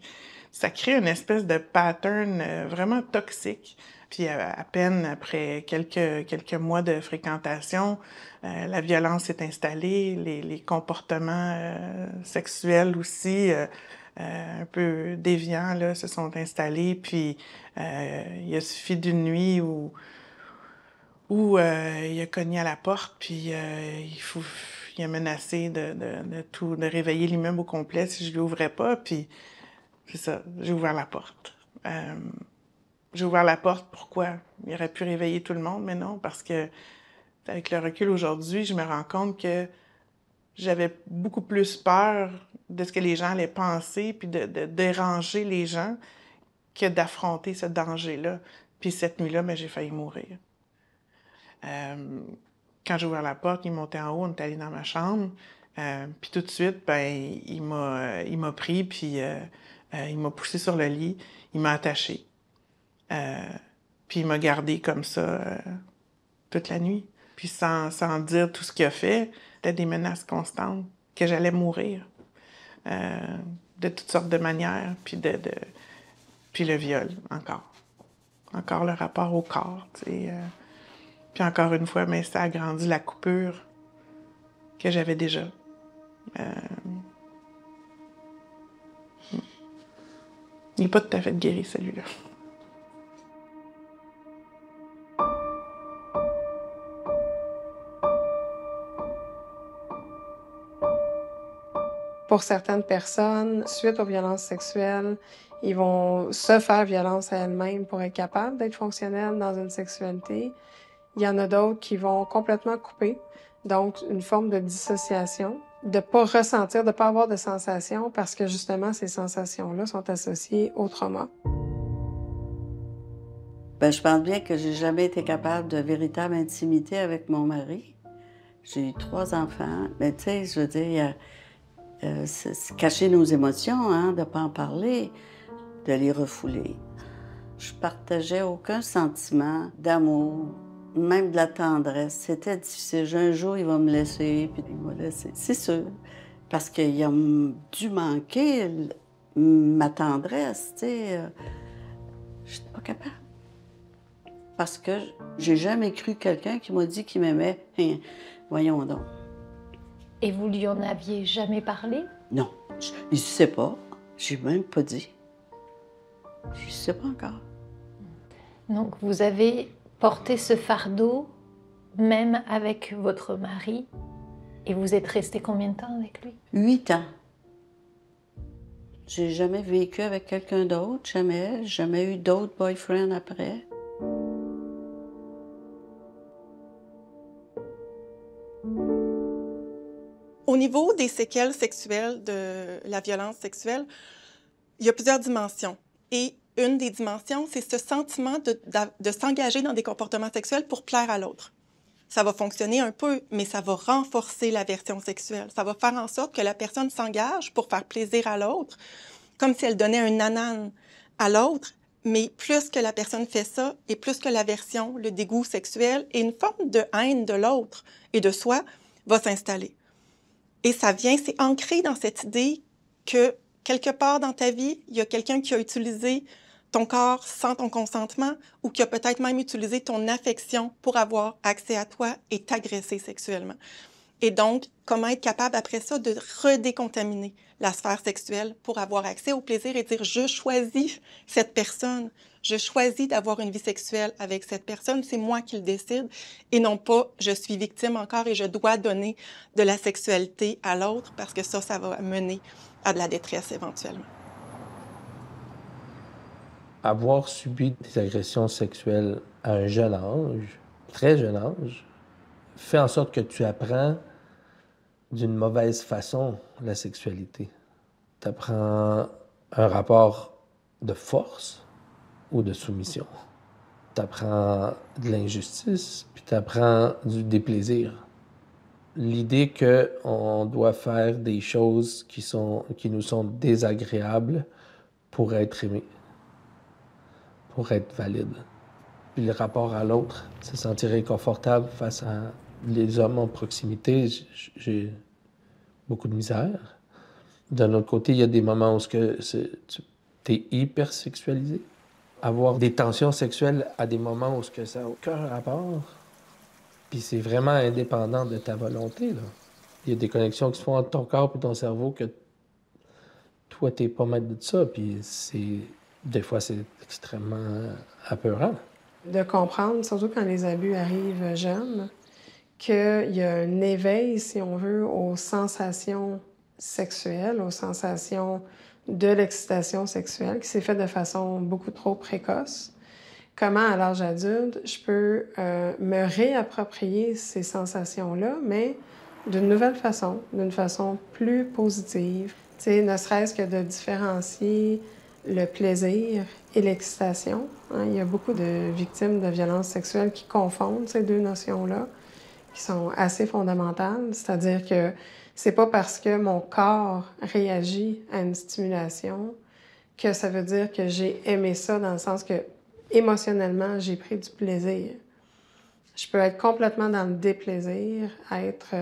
ça crée une espèce de pattern vraiment toxique. Puis à peine après quelques mois de fréquentation, la violence s'est installée, les comportements sexuels aussi un peu déviants là, se sont installés. Puis il a suffi d'une nuit où il a cogné à la porte, puis il a menacé de réveiller l'immeuble au complet si je lui ouvrais pas. Puis c'est ça, j'ai ouvert la porte. J'ai ouvert la porte, pourquoi? Il aurait pu réveiller tout le monde, mais non, parce que, avec le recul aujourd'hui, je me rends compte que j'avais beaucoup plus peur de ce que les gens allaient penser, puis de déranger les gens, que d'affronter ce danger-là. Puis cette nuit-là, ben, j'ai failli mourir. Quand j'ai ouvert la porte, il montait en haut, on est allé dans ma chambre, puis tout de suite, ben, il m'a pris, puis il m'a poussé sur le lit, il m'a attaché. Puis il m'a gardé comme ça toute la nuit. Puis sans dire tout ce qu'il a fait, c'était des menaces constantes, que j'allais mourir. De toutes sortes de manières, puis le viol, encore. Encore le rapport au corps, tu sais. Puis encore une fois, mais ça a agrandi la coupure que j'avais déjà. Il n'est pas tout à fait guéri, celui-là. Pour certaines personnes, suite aux violences sexuelles, ils vont se faire violence à elles-mêmes pour être capables d'être fonctionnels dans une sexualité. Il y en a d'autres qui vont complètement couper, donc une forme de dissociation, de pas ressentir, de pas avoir de sensations parce que justement ces sensations-là sont associées au trauma. Ben, je pense bien que j'ai jamais été capable de véritable intimité avec mon mari. J'ai eu 3 enfants, mais tu sais, je veux dire, c'est cacher nos émotions, hein, de pas en parler, de les refouler. Je partageais aucun sentiment d'amour, même de la tendresse. C'était difficile. Un jour, il va me laisser, puis il m'a laissé. C'est sûr. Parce qu'il a dû manquer ma tendresse, tu sais. Je n'étais pas capable. Parce que j'ai jamais cru quelqu'un qui m'a dit qu'il m'aimait. Voyons donc. Et vous lui en aviez jamais parlé? Non. Je ne sais pas. J'ai même pas dit. Je ne sais pas encore. Donc, vous avez porté ce fardeau, même avec votre mari, et vous êtes resté combien de temps avec lui? 8 ans. J'ai jamais vécu avec quelqu'un d'autre, jamais. Jamais eu d'autres boyfriends après. Au niveau des séquelles sexuelles de la violence sexuelle, il y a plusieurs dimensions. Et une des dimensions, c'est ce sentiment de s'engager dans des comportements sexuels pour plaire à l'autre. Ça va fonctionner un peu, mais ça va renforcer l'aversion sexuelle. Ça va faire en sorte que la personne s'engage pour faire plaisir à l'autre, comme si elle donnait un nanan à l'autre. Mais plus que la personne fait ça, et plus que l'aversion, le dégoût sexuel et une forme de haine de l'autre et de soi va s'installer. Et ça vient, c'est ancré dans cette idée que quelque part dans ta vie, il y a quelqu'un qui a utilisé ton corps sans ton consentement ou qui a peut-être même utilisé ton affection pour avoir accès à toi et t'agresser sexuellement. Et donc, comment être capable après ça de redécontaminer la sphère sexuelle pour avoir accès au plaisir et dire « je choisis cette personne, je choisis d'avoir une vie sexuelle avec cette personne, c'est moi qui le décide » et non pas « je suis victime encore et je dois donner de la sexualité à l'autre parce que ça va mener à de la détresse éventuellement. » Avoir subi des agressions sexuelles à un jeune âge, très jeune âge, fait en sorte que tu apprends d'une mauvaise façon la sexualité. Tu apprends un rapport de force ou de soumission. Tu apprends de l'injustice, puis tu apprends des plaisirs. L'idée qu'on doit faire des choses qui nous sont désagréables pour être aimé, pour être valide. Puis le rapport à l'autre, se sentir inconfortable face à les hommes en proximité, j'ai beaucoup de misère. D'un autre côté, il y a des moments où tu es hyper sexualisé. Avoir des tensions sexuelles à des moments où ça n'a aucun rapport. Puis c'est vraiment indépendant de ta volonté, là. Il y a des connexions qui se font entre ton corps et ton cerveau que toi, t'es pas maître de ça. Puis des fois, c'est extrêmement apeurant. De comprendre, surtout quand les abus arrivent jeunes, qu'il y a un éveil, si on veut, aux sensations sexuelles, aux sensations de l'excitation sexuelle qui s'est fait de façon beaucoup trop précoce. Comment, à l'âge adulte, je peux me réapproprier ces sensations-là, mais d'une nouvelle façon, d'une façon plus positive. Tu sais, ne serait-ce que de différencier le plaisir et l'excitation. Hein, il y a beaucoup de victimes de violences sexuelles qui confondent ces deux notions-là, qui sont assez fondamentales. C'est-à-dire que c'est pas parce que mon corps réagit à une stimulation que ça veut dire que j'ai aimé ça dans le sens que émotionnellement, j'ai pris du plaisir. Je peux être complètement dans le déplaisir, être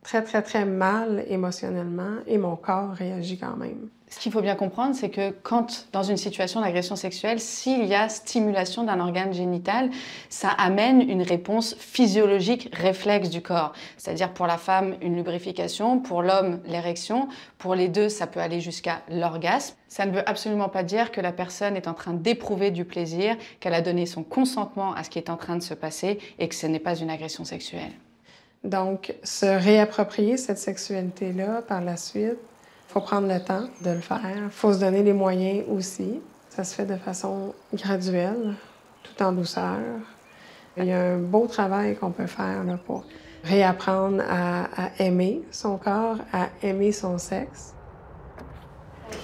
très, très, très mal émotionnellement et mon corps réagit quand même. Ce qu'il faut bien comprendre, c'est que quand, dans une situation d'agression sexuelle, s'il y a stimulation d'un organe génital, ça amène une réponse physiologique réflexe du corps. C'est-à-dire pour la femme, une lubrification, pour l'homme, l'érection. Pour les deux, ça peut aller jusqu'à l'orgasme. Ça ne veut absolument pas dire que la personne est en train d'éprouver du plaisir, qu'elle a donné son consentement à ce qui est en train de se passer et que ce n'est pas une agression sexuelle. Donc, se réapproprier cette sexualité-là par la suite, il faut prendre le temps de le faire. Il faut se donner les moyens aussi. Ça se fait de façon graduelle, tout en douceur. Il y a un beau travail qu'on peut faire là, pour réapprendre à aimer son corps, à aimer son sexe.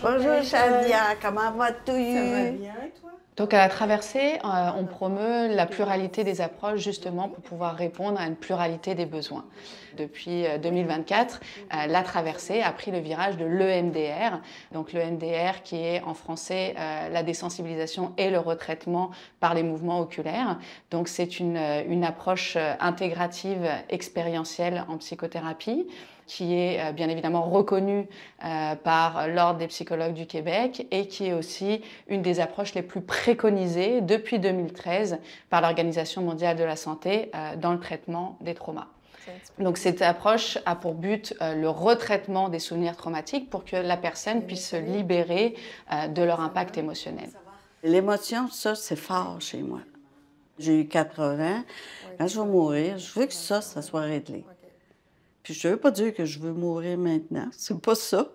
Bonjour Shadia, comment vas-tu? Ça va bien, toi? Donc à la traversée, on promeut la pluralité des approches justement pour pouvoir répondre à une pluralité des besoins. Depuis 2024, la traversée a pris le virage de l'EMDR. Donc l'EMDR qui est en français la désensibilisation et le retraitement par les mouvements oculaires. Donc c'est une approche intégrative expérientielle en psychothérapie qui est bien évidemment reconnue par l'Ordre des psychologues du Québec et qui est aussi une des approches les plus préconisées depuis 2013 par l'Organisation mondiale de la santé dans le traitement des traumas. Donc cette approche a pour but le retraitement des souvenirs traumatiques pour que la personne puisse se libérer de leur impact émotionnel. L'émotion, ça, c'est fort chez moi. J'ai eu 80. Quand je vais mourir, je veux que ça soit réglé. Puis je ne veux pas dire que je veux mourir maintenant. C'est pas ça.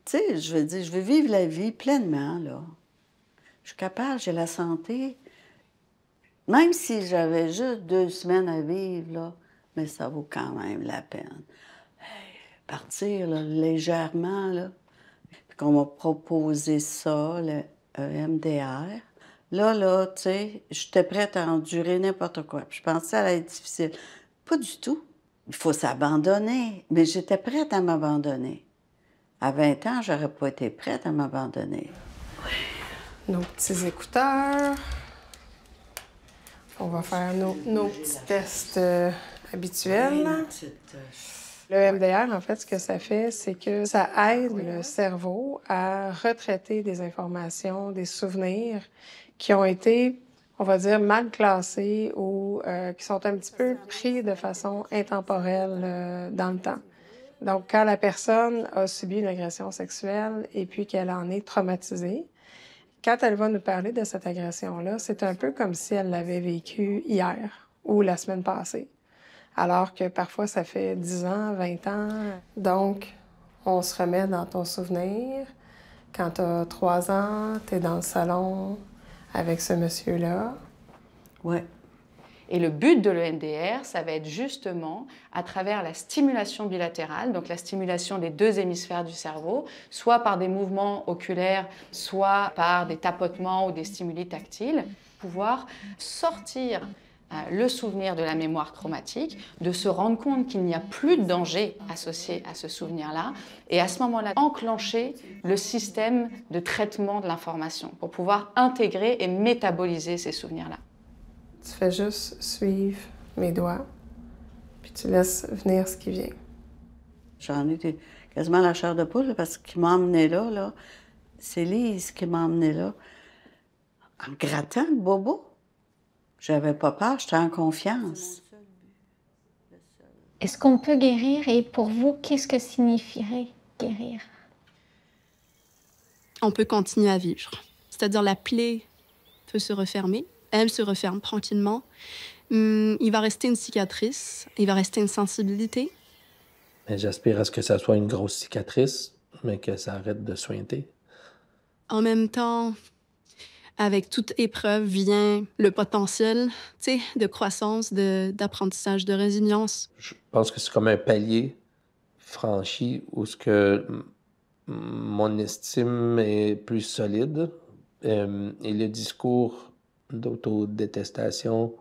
Tu sais, je veux dire, je veux vivre la vie pleinement, là. Je suis capable, j'ai la santé. Même si j'avais juste 2 semaines à vivre, là, mais ça vaut quand même la peine. Hey, partir, là, légèrement, là. Puis qu'on m'a proposé ça, le EMDR. Là, tu sais, j'étais prête à endurer n'importe quoi. Puis je pensais que ça allait être difficile. Pas du tout. Il faut s'abandonner. Mais j'étais prête à m'abandonner. À 20 ans, j'aurais pas été prête à m'abandonner. Nos petits écouteurs. On va faire nos petits tests habituels. Le MDR, en fait, ce que ça fait, c'est que ça aide le cerveau à retraiter des informations, des souvenirs qui ont été, on va dire, mal classés ou qui sont un petit peu pris de façon intemporelle dans le temps. Donc, quand la personne a subi une agression sexuelle et puis qu'elle en est traumatisée, quand elle va nous parler de cette agression-là, c'est un peu comme si elle l'avait vécue hier ou la semaine passée. Alors que parfois, ça fait 10 ans, 20 ans. Donc, on se remet dans ton souvenir. Quand tu as 3 ans, tu es dans le salon avec ce monsieur-là. Ouais. Et le but de l'EMDR, ça va être justement, à travers la stimulation bilatérale, donc la stimulation des deux hémisphères du cerveau, soit par des mouvements oculaires, soit par des tapotements ou des stimuli tactiles, pouvoir sortir le souvenir de la mémoire traumatique, de se rendre compte qu'il n'y a plus de danger associé à ce souvenir-là, et à ce moment-là, enclencher le système de traitement de l'information pour pouvoir intégrer et métaboliser ces souvenirs-là. Tu fais juste suivre mes doigts, puis tu laisses venir ce qui vient. J'en ai quasiment la chair de poule parce qu'il m'a emmené là. C'est Lise qui m'a emmené là. En grattant le bobo. J'avais pas peur, j'étais en confiance. Est-ce qu'on peut guérir et pour vous, qu'est-ce que signifierait guérir? On peut continuer à vivre. C'est-à-dire la plaie peut se refermer. Elle se referme tranquillement. Il va rester une cicatrice, il va rester une sensibilité. J'aspire à ce que ça soit une grosse cicatrice, mais que ça arrête de sointer. En même temps, avec toute épreuve vient le potentiel, de croissance, d'apprentissage, de résilience. Je pense que c'est comme un palier franchi où ce que mon estime est plus solide et le discours d'autodétestation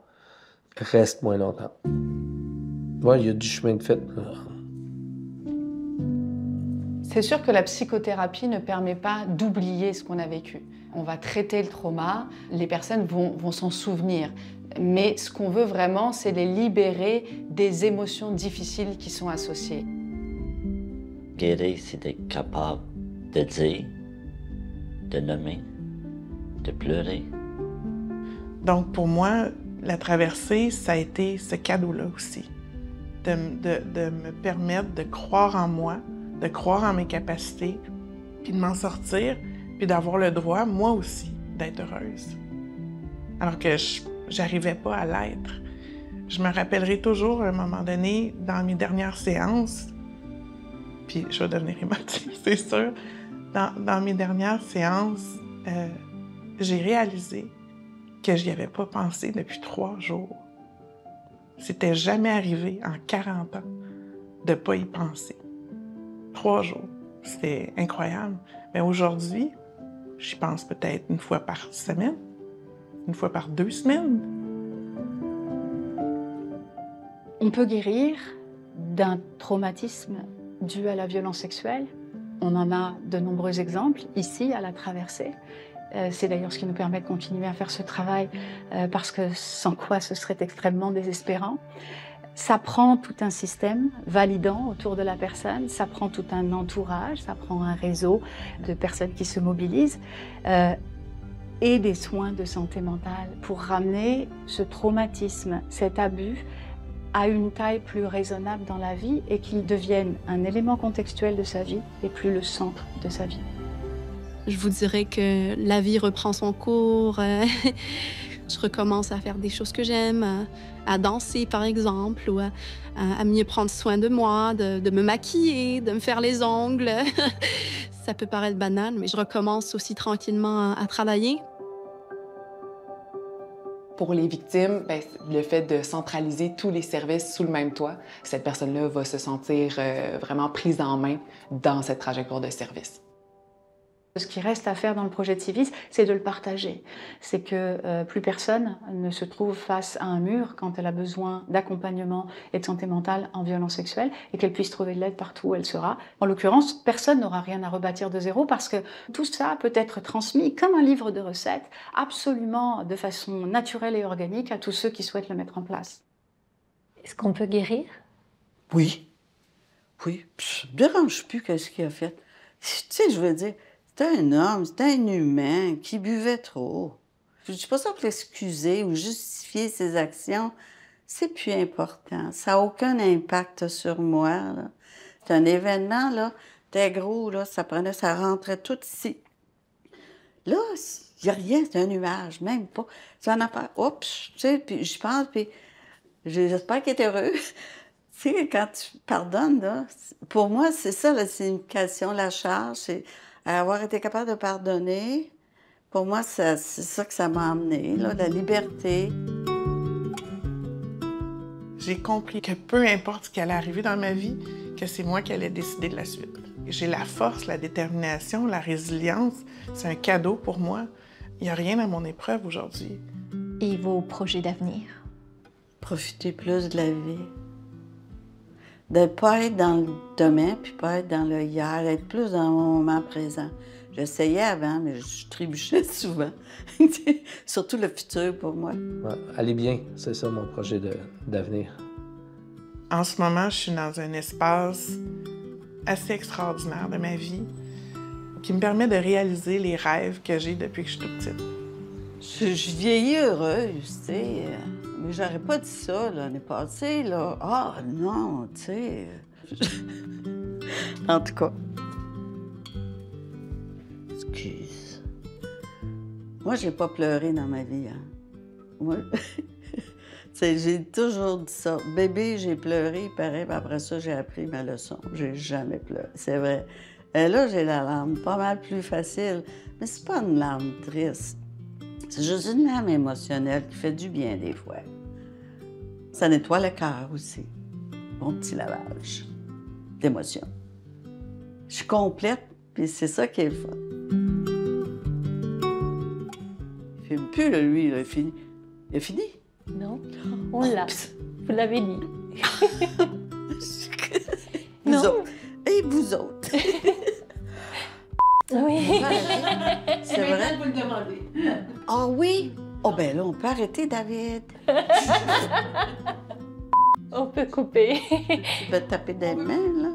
reste moins longtemps. Ouais, il y a du chemin de fait. C'est sûr que la psychothérapie ne permet pas d'oublier ce qu'on a vécu. On va traiter le trauma, les personnes vont s'en souvenir. Mais ce qu'on veut vraiment, c'est les libérer des émotions difficiles qui sont associées. Guérir, c'est d'être capable de dire, de nommer, de pleurer. Donc, pour moi, la traversée, ça a été ce cadeau-là aussi. De me permettre de croire en moi, de croire en mes capacités, puis de m'en sortir, puis d'avoir le droit, moi aussi, d'être heureuse. Alors que j'arrivais pas à l'être. Je me rappellerai toujours, à un moment donné, dans mes dernières séances, puis je vais devenir émotive, c'est sûr, dans mes dernières séances, j'ai réalisé que j'y avais pas pensé depuis 3 jours. C'était jamais arrivé en 40 ans de pas y penser. 3 jours. C'était incroyable. Mais aujourd'hui, j'y pense peut-être une fois par semaine, une fois par 2 semaines. On peut guérir d'un traumatisme dû à la violence sexuelle. On en a de nombreux exemples ici à la traversée. C'est d'ailleurs ce qui nous permet de continuer à faire ce travail parce que sans quoi ce serait extrêmement désespérant. Ça prend tout un système validant autour de la personne, ça prend tout un entourage, ça prend un réseau de personnes qui se mobilisent et des soins de santé mentale pour ramener ce traumatisme, cet abus à une taille plus raisonnable dans la vie et qu'il devienne un élément contextuel de sa vie et plus le centre de sa vie. Je vous dirais que la vie reprend son cours. Je recommence à faire des choses que j'aime, à danser par exemple, ou à mieux prendre soin de moi, de me maquiller, de me faire les ongles. Ça peut paraître banal, mais je recommence aussi tranquillement à travailler. Pour les victimes, le fait de centraliser tous les services sous le même toit, cette personne-là va se sentir vraiment prise en main dans cette trajectoire de service. Ce qui reste à faire dans le projet de Civis, c'est de le partager. C'est que plus personne ne se trouve face à un mur quand elle a besoin d'accompagnement et de santé mentale en violence sexuelle et qu'elle puisse trouver de l'aide partout où elle sera. En l'occurrence, personne n'aura rien à rebâtir de zéro parce que tout ça peut être transmis comme un livre de recettes, absolument de façon naturelle et organique à tous ceux qui souhaitent le mettre en place. Est-ce qu'on peut guérir? Oui. Oui, ça me dérange plus qu'est-ce qu'il a fait. Tu sais, je veux dire, c'était un homme, c'était un humain qui buvait trop. Je dis pas ça pour l'excuser ou justifier ses actions. C'est plus important. Ça n'a aucun impact sur moi, là. C'est un événement, là. C'était gros, là. Ça rentrait tout ici. Là, il n'y a rien, c'est un nuage, même pas. C'est un affaire. Oups, tu sais, puis je pense, puis j'espère qu'il est heureux. Tu sais, quand tu pardonnes, là, pour moi, c'est ça la signification, la charge, c'est avoir été capable de pardonner. Pour moi, c'est ça que ça m'a amené, là, la liberté. J'ai compris que peu importe ce qui allait arriver dans ma vie, que c'est moi qui allais décider de la suite. J'ai la force, la détermination, la résilience. C'est un cadeau pour moi. Il n'y a rien à mon épreuve aujourd'hui. Et vos projets d'avenir? Profiter plus de la vie. De ne pas être dans le demain, puis pas être dans le hier, être plus dans mon moment présent. J'essayais avant, mais je trébuchais souvent. Surtout le futur pour moi. Ouais, aller bien, c'est ça mon projet d'avenir. En ce moment, je suis dans un espace assez extraordinaire de ma vie qui me permet de réaliser les rêves que j'ai depuis que je suis toute petite. Je vieillis heureuse, tu sais. Mais j'aurais pas dit ça l'année passée, là. Ah, non, tu sais. En tout cas. Excuse. Moi, j'ai pas pleuré dans ma vie, hein. Moi, j'ai toujours dit ça. Bébé, j'ai pleuré, il paraît, puis après ça, j'ai appris ma leçon. J'ai jamais pleuré, c'est vrai. Et là, j'ai la larme pas mal plus facile. Mais c'est pas une larme triste. C'est juste une larme émotionnelle qui fait du bien des fois. Ça nettoie le cœur aussi. Bon petit lavage d'émotions. Je suis complète, puis c'est ça qui est le fun. Il fume plus, là, lui, là, il finit. Il a fini? Non, on l'a. Vous l'avez dit. Vous autres. Et vous autres. Oui. C'est vrai? Vous le demandez. Ah oui? Oh ben là, on peut arrêter, David. On peut couper. Tu vas te taper des mains, là.